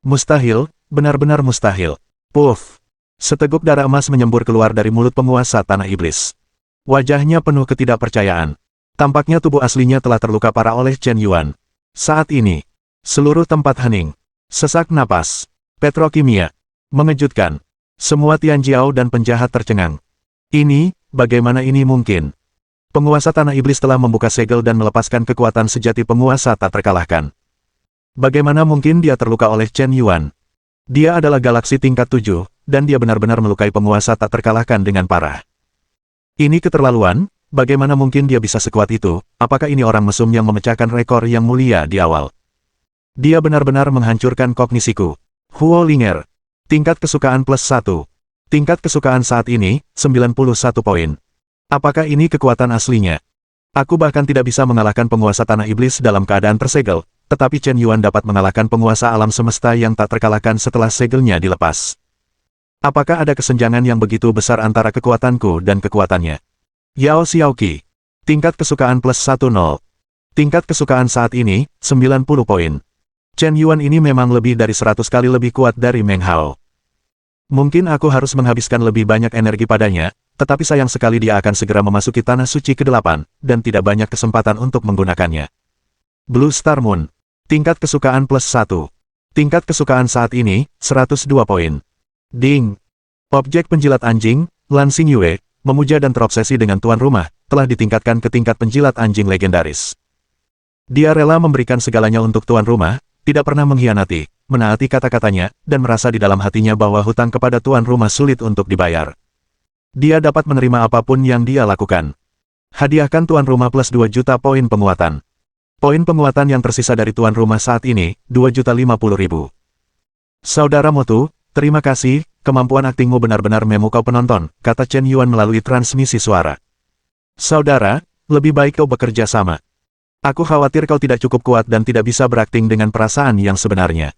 Mustahil, benar-benar mustahil. Puff! Seteguk darah emas menyembur keluar dari mulut penguasa tanah iblis. Wajahnya penuh ketidakpercayaan. Tampaknya tubuh aslinya telah terluka parah oleh Chen Yuan. Saat ini, seluruh tempat hening. Sesak napas. Petrokimia. Mengejutkan. Semua Tianjiao dan penjahat tercengang. Ini, bagaimana ini mungkin? Penguasa tanah iblis telah membuka segel dan melepaskan kekuatan sejati penguasa tak terkalahkan. Bagaimana mungkin dia terluka oleh Chen Yuan? Dia adalah galaksi tingkat 7, dan dia benar-benar melukai penguasa tak terkalahkan dengan parah. Ini keterlaluan, bagaimana mungkin dia bisa sekuat itu? Apakah ini orang mesum yang memecahkan rekor yang mulia di awal? Dia benar-benar menghancurkan kognisiku. Huo Linger. Tingkat kesukaan plus 1. Tingkat kesukaan saat ini, 91 poin. Apakah ini kekuatan aslinya? Aku bahkan tidak bisa mengalahkan penguasa tanah iblis dalam keadaan tersegel, tetapi Chen Yuan dapat mengalahkan penguasa alam semesta yang tak terkalahkan setelah segelnya dilepas. Apakah ada kesenjangan yang begitu besar antara kekuatanku dan kekuatannya? Yao Xiaoqi. Tingkat kesukaan plus 10. Tingkat kesukaan saat ini, 90 poin. Chen Yuan ini memang lebih dari 100 kali lebih kuat dari Meng Hao. Mungkin aku harus menghabiskan lebih banyak energi padanya, tetapi sayang sekali dia akan segera memasuki tanah suci ke-8, dan tidak banyak kesempatan untuk menggunakannya. Blue Star Moon. Tingkat kesukaan plus 1. Tingkat kesukaan saat ini, 102 poin. Ding! Objek penjilat anjing, Lan Xingyue, memuja dan terobsesi dengan tuan rumah, telah ditingkatkan ke tingkat penjilat anjing legendaris. Dia rela memberikan segalanya untuk tuan rumah, tidak pernah mengkhianati, menaati kata-katanya, dan merasa di dalam hatinya bahwa hutang kepada tuan rumah sulit untuk dibayar. Dia dapat menerima apapun yang dia lakukan. Hadiahkan tuan rumah plus 2 juta poin penguatan. Poin penguatan yang tersisa dari tuan rumah saat ini, 2.050.000. Saudara Motu, terima kasih, kemampuan aktingmu benar-benar memukau penonton, kata Chen Yuan melalui transmisi suara. Saudara, lebih baik kau bekerja sama. Aku khawatir kau tidak cukup kuat dan tidak bisa berakting dengan perasaan yang sebenarnya.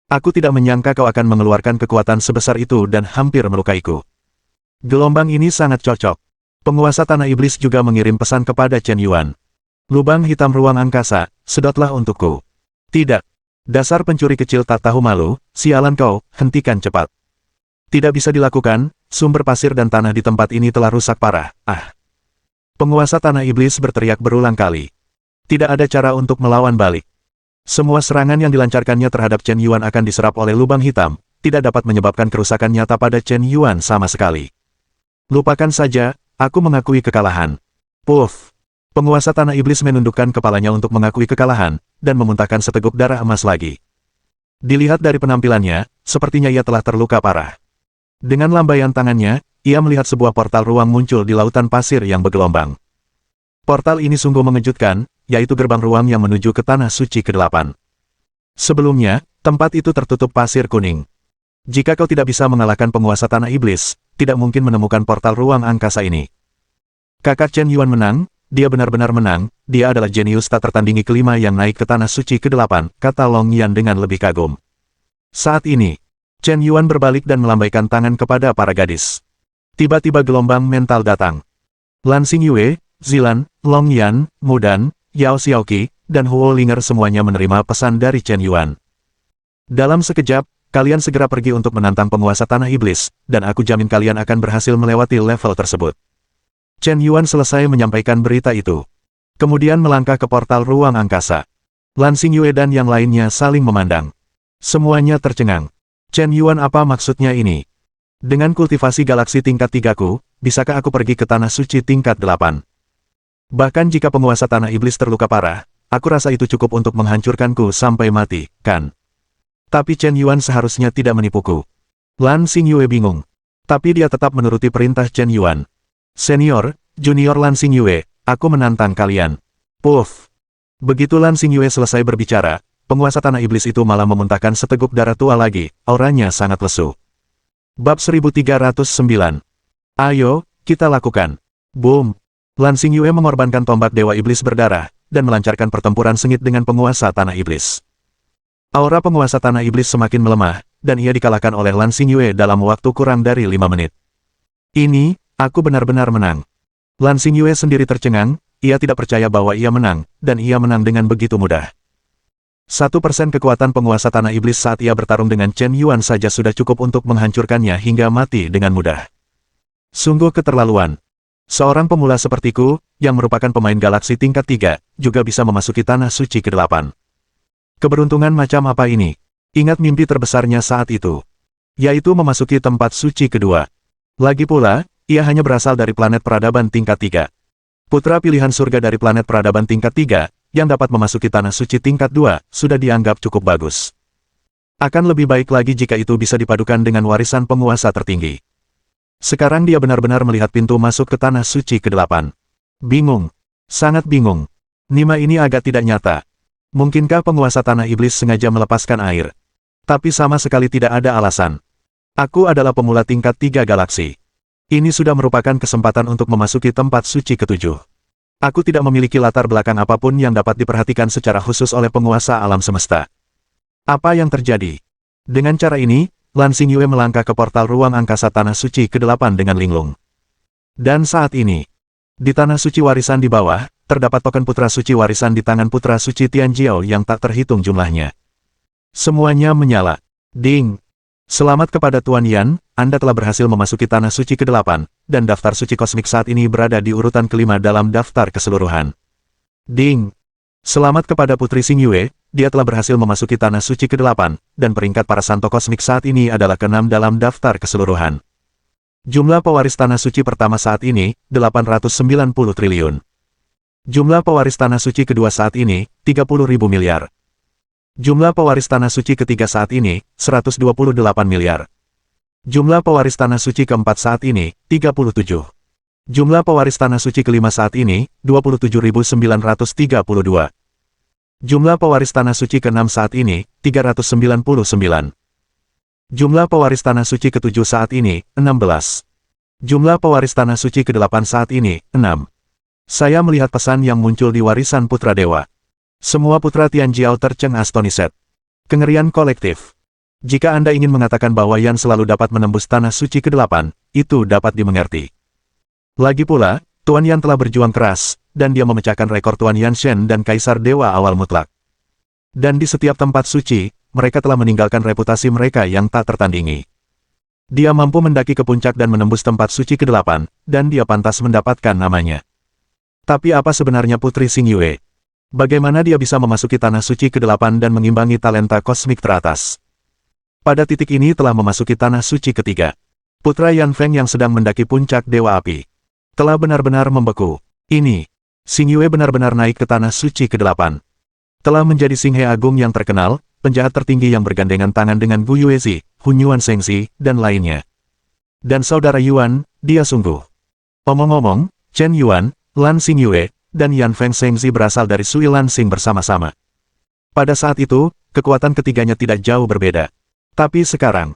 Aku tidak menyangka kau akan mengeluarkan kekuatan sebesar itu dan hampir melukaiku. Gelombang ini sangat cocok. Penguasa tanah iblis juga mengirim pesan kepada Chen Yuan. Lubang hitam ruang angkasa, sedotlah untukku. Tidak. Dasar pencuri kecil tak tahu malu, sialan kau, hentikan cepat. Tidak bisa dilakukan, sumber pasir dan tanah di tempat ini telah rusak parah, Penguasa tanah iblis berteriak berulang kali. Tidak ada cara untuk melawan balik. Semua serangan yang dilancarkannya terhadap Chen Yuan akan diserap oleh lubang hitam, tidak dapat menyebabkan kerusakan nyata pada Chen Yuan sama sekali. Lupakan saja, aku mengakui kekalahan. Puff! Penguasa tanah iblis menundukkan kepalanya untuk mengakui kekalahan, dan memuntahkan seteguk darah emas lagi. Dilihat dari penampilannya, sepertinya ia telah terluka parah. Dengan lambaian tangannya, ia melihat sebuah portal ruang muncul di lautan pasir yang bergelombang. Portal ini sungguh mengejutkan, yaitu gerbang ruang yang menuju ke tanah suci ke-8. Sebelumnya, tempat itu tertutup pasir kuning. Jika kau tidak bisa mengalahkan penguasa tanah iblis, tidak mungkin menemukan portal ruang angkasa ini. Kakak Chen Yuan menang, dia benar-benar menang, dia adalah jenius tak tertandingi kelima yang naik ke tanah suci ke-8, kata Long Yan dengan lebih kagum. Saat ini, Chen Yuan berbalik dan melambaikan tangan kepada para gadis. Tiba-tiba gelombang mental datang. Lan Xingyue, Zilan, Long Yan, Mudan, Yao Xiaoqi, dan Huo Linger semuanya menerima pesan dari Chen Yuan. Dalam sekejap, kalian segera pergi untuk menantang penguasa tanah iblis, dan aku jamin kalian akan berhasil melewati level tersebut. Chen Yuan selesai menyampaikan berita itu. Kemudian melangkah ke portal ruang angkasa. Lan Xingyue dan yang lainnya saling memandang. Semuanya tercengang. Chen Yuan, apa maksudnya ini? Dengan kultivasi galaksi tingkat 3-ku, bisakah aku pergi ke tanah suci tingkat 8? Bahkan jika penguasa tanah iblis terluka parah, aku rasa itu cukup untuk menghancurkanku sampai mati, kan? Tapi Chen Yuan seharusnya tidak menipuku. Lan Xingyue bingung. Tapi dia tetap menuruti perintah Chen Yuan. Senior, Junior Lan Xingyue, aku menantang kalian. Puff! Begitu Lan Xingyue selesai berbicara, penguasa tanah iblis itu malah memuntahkan seteguk darah tua lagi, auranya sangat lesu. Bab 1309. Ayo, kita lakukan. Boom! Lan Xingyue mengorbankan tombak Dewa Iblis berdarah, dan melancarkan pertempuran sengit dengan penguasa tanah iblis. Aura penguasa tanah iblis semakin melemah, dan ia dikalahkan oleh Lan Xingyue dalam waktu kurang dari 5 menit. Ini, aku benar-benar menang. Lan Xingyue sendiri tercengang, ia tidak percaya bahwa ia menang, dan ia menang dengan begitu mudah. 1% kekuatan penguasa tanah iblis saat ia bertarung dengan Chen Yuan saja sudah cukup untuk menghancurkannya hingga mati dengan mudah. Sungguh keterlaluan. Seorang pemula sepertiku, yang merupakan pemain galaksi tingkat 3, juga bisa memasuki tanah suci ke-8. Keberuntungan macam apa ini? Ingat mimpi terbesarnya saat itu, yaitu memasuki tempat suci kedua. Lagi pula, ia hanya berasal dari planet peradaban tingkat 3. Putra pilihan surga dari planet peradaban tingkat 3, yang dapat memasuki tanah suci tingkat 2, sudah dianggap cukup bagus. Akan lebih baik lagi jika itu bisa dipadukan dengan warisan penguasa tertinggi. Sekarang dia benar-benar melihat pintu masuk ke tanah suci ke-8. Bingung. Sangat bingung. Nima ini agak tidak nyata. Mungkinkah penguasa tanah iblis sengaja melepaskan air? Tapi sama sekali tidak ada alasan. Aku adalah pemula tingkat 3 galaksi. Ini sudah merupakan kesempatan untuk memasuki tempat suci ke-7. Aku tidak memiliki latar belakang apapun yang dapat diperhatikan secara khusus oleh penguasa alam semesta. Apa yang terjadi? Dengan cara ini, Lan Xingyue melangkah ke portal ruang angkasa tanah suci ke-8 dengan linglung. Dan saat ini, di tanah suci warisan di bawah, terdapat token putra suci warisan di tangan putra suci Tianjiao yang tak terhitung jumlahnya. Semuanya menyala. Ding! Selamat kepada Tuan Yan, Anda telah berhasil memasuki tanah suci ke-8, dan daftar suci kosmik saat ini berada di urutan kelima dalam daftar keseluruhan. Ding! Selamat kepada Putri Xingyue, dia telah berhasil memasuki tanah suci ke-8, dan peringkat para santo kosmik saat ini adalah ke-6 dalam daftar keseluruhan. Jumlah pewaris tanah suci pertama saat ini, 890 triliun. Jumlah pewaris tanah suci kedua saat ini, 30.000 miliar. Jumlah pewaris tanah suci ketiga saat ini, 128 miliar. Jumlah pewaris tanah suci keempat saat ini, 37. Jumlah pewaris tanah suci kelima saat ini, 27.932. Jumlah pewaris tanah suci keenam saat ini, 399. Jumlah pewaris tanah suci ketujuh saat ini, 16. Jumlah pewaris tanah suci ke-8 saat ini, 6. Saya melihat pesan yang muncul di warisan Putra Dewa. Semua putra Tianjiao tercengang astonished. Kengerian kolektif. Jika Anda ingin mengatakan bahwa Yan selalu dapat menembus tanah suci ke-8, itu dapat dimengerti. Lagi pula, Tuan Yan telah berjuang keras, dan dia memecahkan rekor Tuan Yan Shen dan Kaisar Dewa Awal Mutlak. Dan di setiap tempat suci, mereka telah meninggalkan reputasi mereka yang tak tertandingi. Dia mampu mendaki ke puncak dan menembus tempat suci ke-8, dan dia pantas mendapatkan namanya. Tapi apa sebenarnya Putri Xingyue? Bagaimana dia bisa memasuki tanah suci ke-8 dan mengimbangi talenta kosmik teratas? Pada titik ini telah memasuki tanah suci ketiga. Putra Yan Feng yang sedang mendaki puncak Dewa Api telah benar-benar membeku. Ini, Xingyue benar-benar naik ke tanah suci ke-8. Telah menjadi Xinghe Agung yang terkenal, penjahat tertinggi yang bergandengan tangan dengan Gu Yuezi, Hun Yuan Shengxi, dan lainnya. Dan saudara Yuan, dia sungguh. Omong-omong, Chen Yuan, Lan Xingyue, dan Yan Feng Shengxi berasal dari Sui Lansing bersama-sama. Pada saat itu, kekuatan ketiganya tidak jauh berbeda. Tapi sekarang,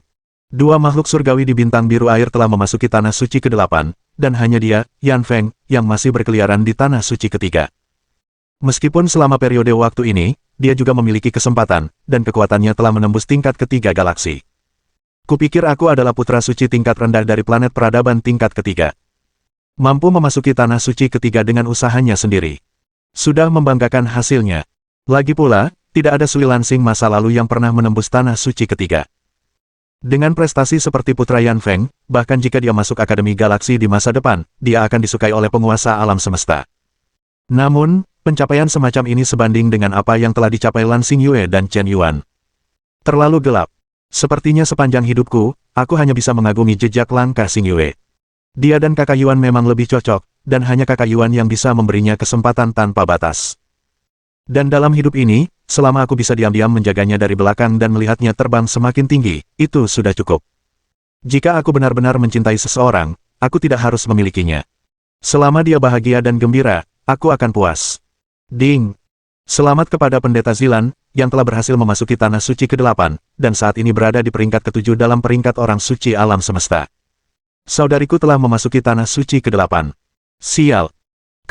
dua makhluk surgawi di bintang biru air telah memasuki tanah suci ke-8, dan hanya dia, Yan Feng, yang masih berkeliaran di tanah suci ketiga. Meskipun selama periode waktu ini, dia juga memiliki kesempatan, dan kekuatannya telah menembus tingkat ketiga galaksi. Kupikir aku adalah putra suci tingkat rendah dari planet peradaban tingkat ketiga. Mampu memasuki tanah suci ketiga dengan usahanya sendiri. Sudah membanggakan hasilnya. Lagi pula, tidak ada Sui Lansing masa lalu yang pernah menembus tanah suci ketiga. Dengan prestasi seperti Putra Yan Feng, bahkan jika dia masuk Akademi Galaksi di masa depan, dia akan disukai oleh penguasa alam semesta. Namun, pencapaian semacam ini sebanding dengan apa yang telah dicapai Lan Xingyue dan Chen Yuan. Terlalu gelap. Sepertinya sepanjang hidupku, aku hanya bisa mengagumi jejak langkah Xingyue. Dia dan kakak Yuan memang lebih cocok, dan hanya kakak Yuan yang bisa memberinya kesempatan tanpa batas. Dan dalam hidup ini, selama aku bisa diam-diam menjaganya dari belakang dan melihatnya terbang semakin tinggi, itu sudah cukup. Jika aku benar-benar mencintai seseorang, aku tidak harus memilikinya. Selama dia bahagia dan gembira, aku akan puas. Ding! Selamat kepada Pendeta Zilan, yang telah berhasil memasuki Tanah Suci ke-8, dan saat ini berada di peringkat ke-7 dalam peringkat orang suci alam semesta. Saudariku telah memasuki Tanah Suci ke-8. Sial.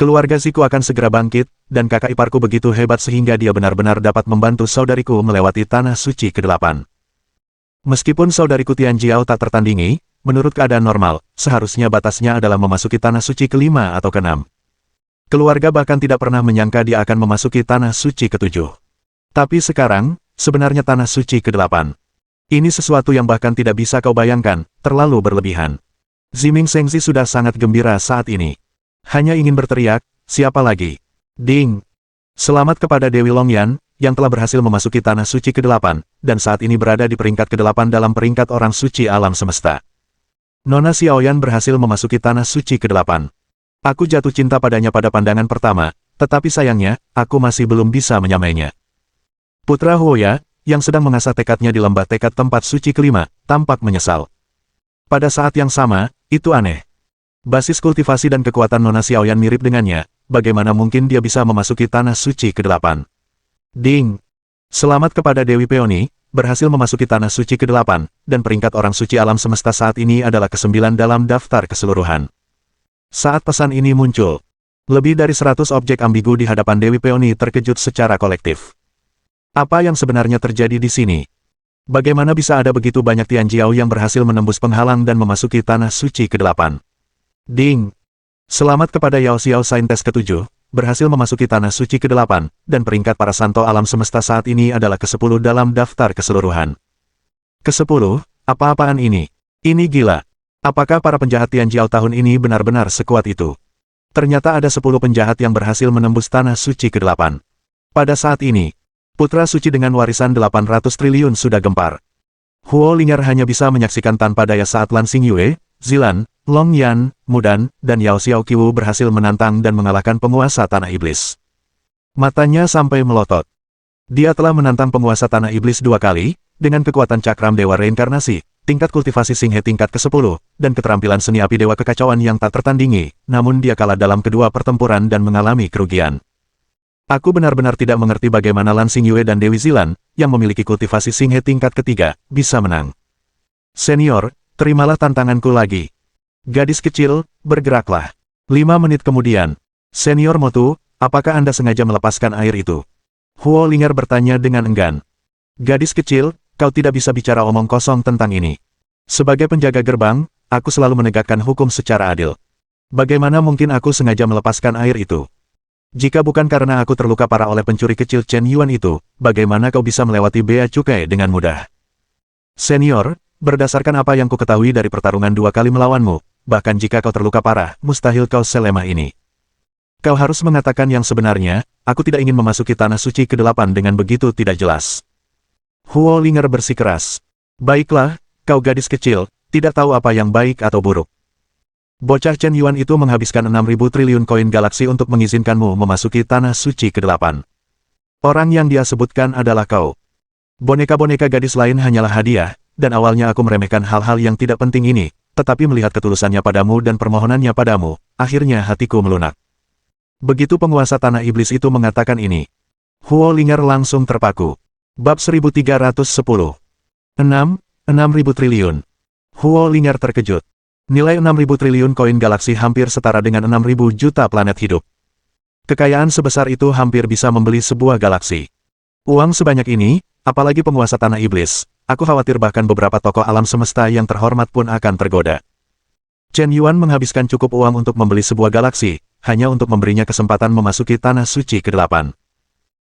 Keluarga Ziku akan segera bangkit, dan kakak iparku begitu hebat sehingga dia benar-benar dapat membantu saudariku melewati Tanah Suci ke-8. Meskipun saudariku Tian Jiao tak tertandingi, menurut keadaan normal, seharusnya batasnya adalah memasuki Tanah Suci ke-5 atau ke-6. Keluarga bahkan tidak pernah menyangka dia akan memasuki Tanah Suci ke-7. Tapi sekarang, sebenarnya Tanah Suci ke-8. Ini sesuatu yang bahkan tidak bisa kau bayangkan, terlalu berlebihan. Ziming Shengzi sudah sangat gembira saat ini. Hanya ingin berteriak, siapa lagi? Ding! Selamat kepada Dewi Longyan, yang telah berhasil memasuki Tanah Suci ke-8, dan saat ini berada di peringkat ke-8 dalam peringkat orang suci alam semesta. Nona Xiaoyan berhasil memasuki Tanah Suci ke-8. Aku jatuh cinta padanya pada pandangan pertama, tetapi sayangnya, aku masih belum bisa menyamainya. Putra Huoya, yang sedang mengasah tekadnya di lembah tekad tempat suci ke-5, tampak menyesal. Pada saat yang sama, itu aneh. Basis kultivasi dan kekuatan Nona Xiaoyan mirip dengannya, bagaimana mungkin dia bisa memasuki Tanah Suci ke-8? Ding! Selamat kepada Dewi Peony, berhasil memasuki Tanah Suci ke-8, dan peringkat orang suci alam semesta saat ini adalah ke-9 dalam daftar keseluruhan. Saat pesan ini muncul, lebih dari 100 objek ambigu di hadapan Dewi Peony terkejut secara kolektif. Apa yang sebenarnya terjadi di sini? Bagaimana bisa ada begitu banyak Tian Jiao yang berhasil menembus penghalang dan memasuki Tanah Suci ke-8? Ding! Selamat kepada Yao Xiao Saintes ke-7, berhasil memasuki Tanah Suci ke-8, dan peringkat para santo alam semesta saat ini adalah ke-10 dalam daftar keseluruhan. Ke-10? Apa-apaan ini? Ini gila! Apakah para penjahat Tian Jiao tahun ini benar-benar sekuat itu? Ternyata ada 10 penjahat yang berhasil menembus Tanah Suci ke-8. Pada saat ini, Putra Suci dengan warisan 800 triliun sudah gempar. Huo Ling'er hanya bisa menyaksikan tanpa daya saat Lan Xingyue, Zilan, Long Yan, Mudan, dan Yao Xiao Qiwu berhasil menantang dan mengalahkan penguasa Tanah Iblis. Matanya sampai melotot. Dia telah menantang penguasa Tanah Iblis 2 kali, dengan kekuatan cakram Dewa Reinkarnasi, tingkat kultivasi Singhe tingkat ke-10, dan keterampilan seni api Dewa Kekacauan yang tak tertandingi, namun dia kalah dalam kedua pertempuran dan mengalami kerugian. Aku benar-benar tidak mengerti bagaimana Lan Xingyue dan Dewi Zilan, yang memiliki kultivasi Singhe tingkat ketiga, bisa menang. Senior, terimalah tantanganku lagi. Gadis kecil, bergeraklah. 5 menit kemudian. Senior Motu, apakah Anda sengaja melepaskan air itu? Huo Ling'er bertanya dengan enggan. Gadis kecil, kau tidak bisa bicara omong kosong tentang ini. Sebagai penjaga gerbang, aku selalu menegakkan hukum secara adil. Bagaimana mungkin aku sengaja melepaskan air itu? Jika bukan karena aku terluka parah oleh pencuri kecil Chen Yuan itu, bagaimana kau bisa melewati bea cukai dengan mudah? Senior, berdasarkan apa yang ku ketahui dari pertarungan 2 kali melawanmu, bahkan jika kau terluka parah, mustahil kau selemah ini. Kau harus mengatakan yang sebenarnya, aku tidak ingin memasuki Tanah Suci ke-8 dengan begitu tidak jelas. Huo Ling'er bersikeras. Baiklah, kau gadis kecil, tidak tahu apa yang baik atau buruk. Bocah Chen Yuan itu menghabiskan 6.000 triliun koin galaksi untuk mengizinkanmu memasuki Tanah Suci ke-8. Orang yang dia sebutkan adalah kau. Boneka-boneka gadis lain hanyalah hadiah, dan awalnya aku meremehkan hal-hal yang tidak penting ini, tetapi melihat ketulusannya padamu dan permohonannya padamu, akhirnya hatiku melunak. Begitu penguasa Tanah Iblis itu mengatakan ini, Huo Ling'er langsung terpaku. Bab 1310. 6.000 triliun. Huo Ling'er terkejut. Nilai 6.000 triliun koin galaksi hampir setara dengan 6.000 juta planet hidup. Kekayaan sebesar itu hampir bisa membeli sebuah galaksi. Uang sebanyak ini, apalagi penguasa Tanah Iblis, aku khawatir bahkan beberapa tokoh alam semesta yang terhormat pun akan tergoda. Chen Yuan menghabiskan cukup uang untuk membeli sebuah galaksi, hanya untuk memberinya kesempatan memasuki Tanah Suci ke-8.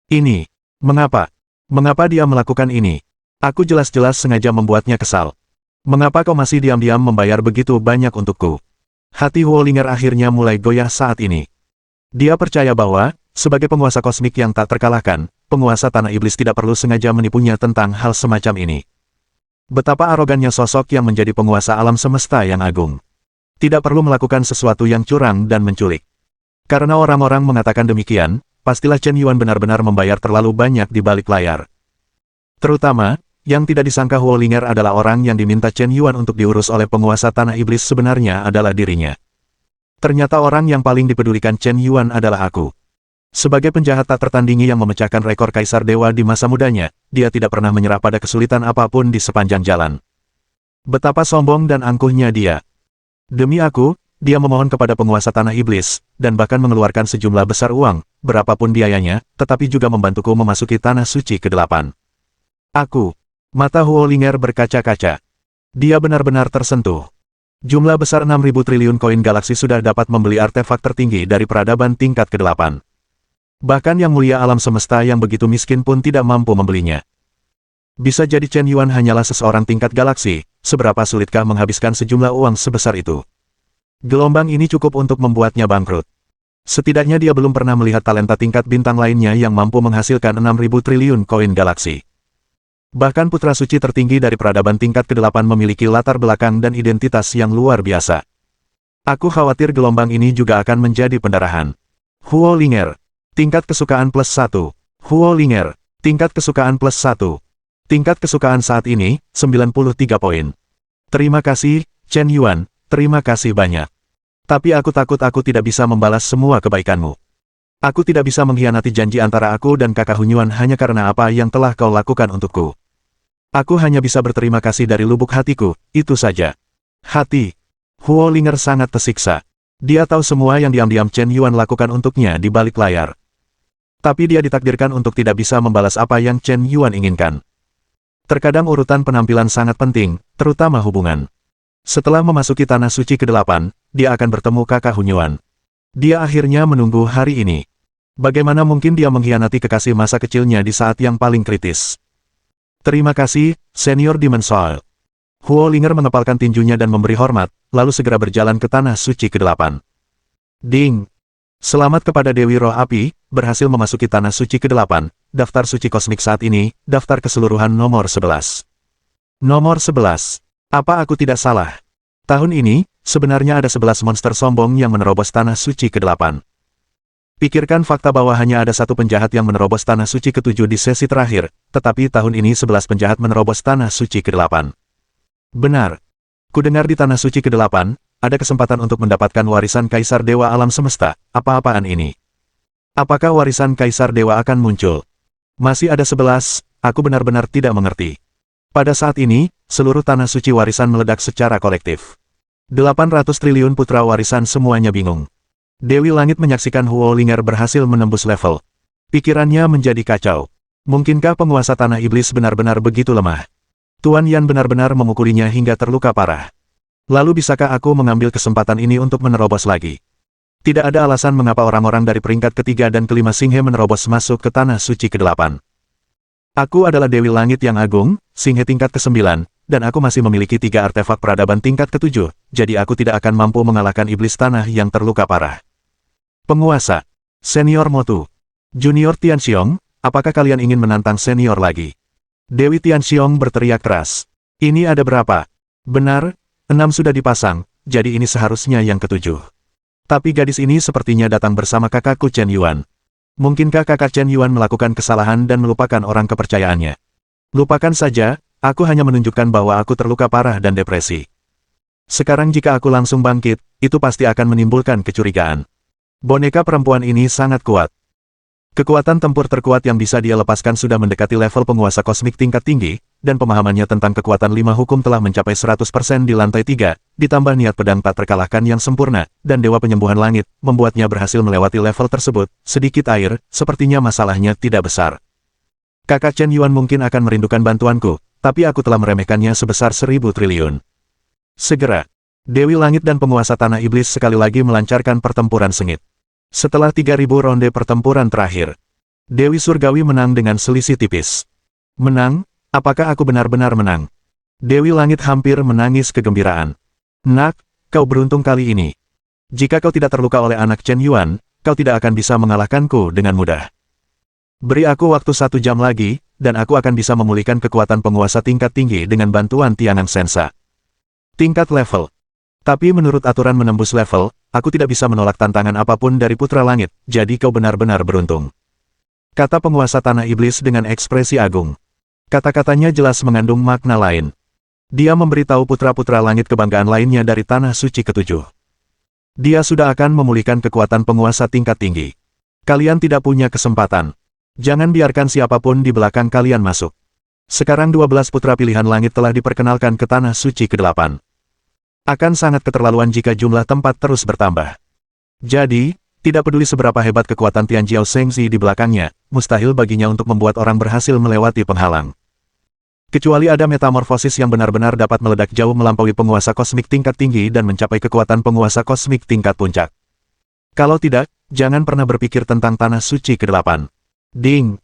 Ini, mengapa? Mengapa dia melakukan ini? Aku jelas-jelas sengaja membuatnya kesal. Mengapa kau masih diam-diam membayar begitu banyak untukku? Hati Huo Ling'er akhirnya mulai goyah saat ini. Dia percaya bahwa, sebagai penguasa kosmik yang tak terkalahkan, penguasa Tanah Iblis tidak perlu sengaja menipunya tentang hal semacam ini. Betapa arogannya sosok yang menjadi penguasa alam semesta yang agung. Tidak perlu melakukan sesuatu yang curang dan menculik. Karena orang-orang mengatakan demikian, pastilah Chen Yuan benar-benar membayar terlalu banyak di balik layar. Terutama, yang tidak disangka Huo Ling'er adalah orang yang diminta Chen Yuan untuk diurus oleh penguasa Tanah Iblis sebenarnya adalah dirinya. Ternyata orang yang paling dipedulikan Chen Yuan adalah aku. Sebagai penjahat tak tertandingi yang memecahkan rekor Kaisar Dewa di masa mudanya, dia tidak pernah menyerah pada kesulitan apapun di sepanjang jalan. Betapa sombong dan angkuhnya dia. Demi aku, dia memohon kepada penguasa tanah iblis, dan bahkan mengeluarkan sejumlah besar uang, berapapun biayanya, tetapi juga membantuku memasuki tanah suci ke-8. Aku. Mata Huo Linger berkaca-kaca. Dia benar-benar tersentuh. Jumlah besar 6.000 triliun koin galaksi sudah dapat membeli artefak tertinggi dari peradaban tingkat ke-8. Bahkan yang mulia alam semesta yang begitu miskin pun tidak mampu membelinya. Bisa jadi Chen Yuan hanyalah seseorang tingkat galaksi, seberapa sulitkah menghabiskan sejumlah uang sebesar itu? Gelombang ini cukup untuk membuatnya bangkrut. Setidaknya dia belum pernah melihat talenta tingkat bintang lainnya yang mampu menghasilkan 6.000 triliun koin galaksi. Bahkan putra suci tertinggi dari peradaban tingkat ke-8 memiliki latar belakang dan identitas yang luar biasa. Aku khawatir gelombang ini juga akan menjadi pendarahan. Huo Linger. Tingkat kesukaan plus 1. Huo Linger. Tingkat kesukaan plus 1. Tingkat kesukaan saat ini, 93 poin. Terima kasih, Chen Yuan, terima kasih banyak. Tapi aku takut aku tidak bisa membalas semua kebaikanmu. Aku tidak bisa mengkhianati janji antara aku dan kakak Hunyuan hanya karena apa yang telah kau lakukan untukku. Aku hanya bisa berterima kasih dari lubuk hatiku, itu saja. Hati. Huo Linger sangat tersiksa. Dia tahu semua yang diam-diam Chen Yuan lakukan untuknya di balik layar. Tapi dia ditakdirkan untuk tidak bisa membalas apa yang Chen Yuan inginkan. Terkadang urutan penampilan sangat penting, terutama hubungan. Setelah memasuki tanah suci ke-8, dia akan bertemu kakak Hunyuan. Dia akhirnya menunggu hari ini. Bagaimana mungkin dia mengkhianati kekasih masa kecilnya di saat yang paling kritis? Terima kasih, Senior Demon Soul. Huo Linger mengepalkan tinjunya dan memberi hormat, lalu segera berjalan ke tanah suci ke-8. Ding! Selamat kepada Dewi Roh Api, berhasil memasuki tanah suci ke-8, daftar suci kosmik saat ini, daftar keseluruhan nomor 11. Nomor 11. Apa aku tidak salah? Tahun ini, sebenarnya ada 11 monster sombong yang menerobos tanah suci ke-8. Pikirkan fakta bahwa hanya ada satu penjahat yang menerobos tanah suci ke-7 di sesi terakhir, tetapi tahun ini 11 penjahat menerobos tanah suci ke-8. Benar. Kudengar di tanah suci ke-8, ada kesempatan untuk mendapatkan warisan Kaisar Dewa Alam Semesta. Apa-apaan ini? Apakah warisan Kaisar Dewa akan muncul? Masih ada 11, aku benar-benar tidak mengerti. Pada saat ini, seluruh tanah suci warisan meledak secara kolektif. 800 triliun putra warisan semuanya bingung. Dewi Langit menyaksikan Huo Linger berhasil menembus level. Pikirannya menjadi kacau. Mungkinkah penguasa tanah iblis benar-benar begitu lemah? Tuan Yan benar-benar memukulinya hingga terluka parah. Lalu bisakah aku mengambil kesempatan ini untuk menerobos lagi? Tidak ada alasan mengapa orang-orang dari peringkat ketiga dan kelima Singhe menerobos masuk ke tanah suci ke-8. Aku adalah Dewi Langit yang agung, Singhe tingkat ke-9, dan aku masih memiliki 3 artefak peradaban tingkat ke-7, jadi aku tidak akan mampu mengalahkan iblis tanah yang terluka parah. Penguasa. Senior Motu. Junior Tianxiong, apakah kalian ingin menantang senior lagi? Dewi Tianxiong berteriak keras. Ini ada berapa? Benar, 6 sudah dipasang, jadi ini seharusnya yang ke-7. Tapi gadis ini sepertinya datang bersama kakakku Chen Yuan. Mungkinkah kakak Chen Yuan melakukan kesalahan dan melupakan orang kepercayaannya? Lupakan saja, aku hanya menunjukkan bahwa aku terluka parah dan depresi. Sekarang jika aku langsung bangkit, itu pasti akan menimbulkan kecurigaan. Boneka perempuan ini sangat kuat. Kekuatan tempur terkuat yang bisa dia lepaskan sudah mendekati level penguasa kosmik tingkat tinggi, dan pemahamannya tentang kekuatan 5 hukum telah mencapai 100% di lantai 3, ditambah niat pedang tak terkalahkan yang sempurna, dan Dewa Penyembuhan Langit, membuatnya berhasil melewati level tersebut. Sedikit air, sepertinya masalahnya tidak besar. Kakak Chen Yuan mungkin akan merindukan bantuanku, tapi aku telah meremehkannya sebesar 1000 triliun. Segera, Dewi Langit dan penguasa tanah iblis sekali lagi melancarkan pertempuran sengit. Setelah 3000 ronde pertempuran terakhir, Dewi Surgawi menang dengan selisih tipis. Menang? Apakah aku benar-benar menang? Dewi Langit hampir menangis kegembiraan. Nak, kau beruntung kali ini. Jika kau tidak terluka oleh anak Chen Yuan, kau tidak akan bisa mengalahkanku dengan mudah. Beri aku waktu 1 jam lagi, dan aku akan bisa memulihkan kekuatan penguasa tingkat tinggi dengan bantuan Tiangan Sensa. Tingkat level. Tapi menurut aturan menembus level, aku tidak bisa menolak tantangan apapun dari Putra Langit, jadi kau benar-benar beruntung. Kata penguasa tanah iblis dengan ekspresi agung. Kata-katanya jelas mengandung makna lain. Dia memberitahu putra-putra langit kebanggaan lainnya dari tanah suci ke-7. Dia sudah akan memulihkan kekuatan penguasa tingkat tinggi. Kalian tidak punya kesempatan. Jangan biarkan siapapun di belakang kalian masuk. Sekarang 12 putra pilihan langit telah diperkenalkan ke Tanah Suci ke-8. Akan sangat keterlaluan jika jumlah tempat terus bertambah. Jadi, tidak peduli seberapa hebat kekuatan Tianjiao Shengzi di belakangnya, mustahil baginya untuk membuat orang berhasil melewati penghalang. Kecuali ada metamorfosis yang benar-benar dapat meledak jauh melampaui penguasa kosmik tingkat tinggi dan mencapai kekuatan penguasa kosmik tingkat puncak. Kalau tidak, jangan pernah berpikir tentang Tanah Suci ke-8. Ding!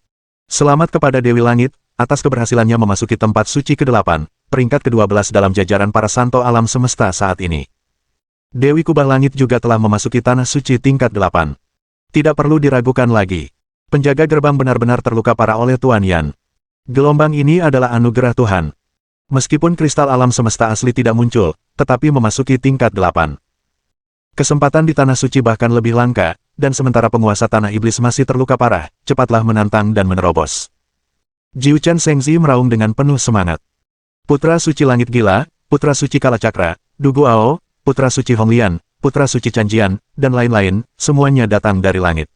Selamat kepada Dewi Langit, atas keberhasilannya memasuki tempat suci ke-8, peringkat ke-12 dalam jajaran para santo alam semesta saat ini. Dewi Kubah Langit juga telah memasuki Tanah Suci tingkat 8. Tidak perlu diragukan lagi. Penjaga gerbang benar-benar terluka parah oleh Tuan Yan. Gelombang ini adalah anugerah Tuhan. Meskipun kristal alam semesta asli tidak muncul, tetapi memasuki tingkat 8. Kesempatan di Tanah Suci bahkan lebih langka, dan sementara penguasa Tanah Iblis masih terluka parah, cepatlah menantang dan menerobos. Jiu Chen Shengzi meraung dengan penuh semangat. Putra Suci Langit Gila, Putra Suci Kalacakra, Du Guao, Putra Suci Honglian, Putra Suci Chanjian, dan lain-lain, semuanya datang dari langit.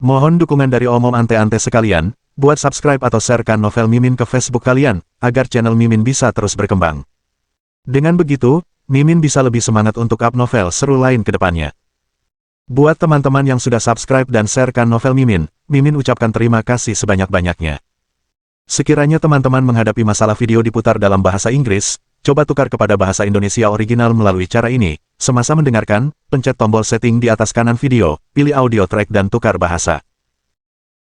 Mohon dukungan dari omom ante-ante sekalian, buat subscribe atau sharekan novel Mimin ke Facebook kalian, agar channel Mimin bisa terus berkembang. Dengan begitu, Mimin bisa lebih semangat untuk up novel seru lain ke depannya. Buat teman-teman yang sudah subscribe dan sharekan novel Mimin, Mimin ucapkan terima kasih sebanyak-banyaknya. Sekiranya teman-teman menghadapi masalah video diputar dalam bahasa Inggris, coba tukar kepada bahasa Indonesia original melalui cara ini. Semasa mendengarkan, pencet tombol setting di atas kanan video, pilih audio track dan tukar bahasa.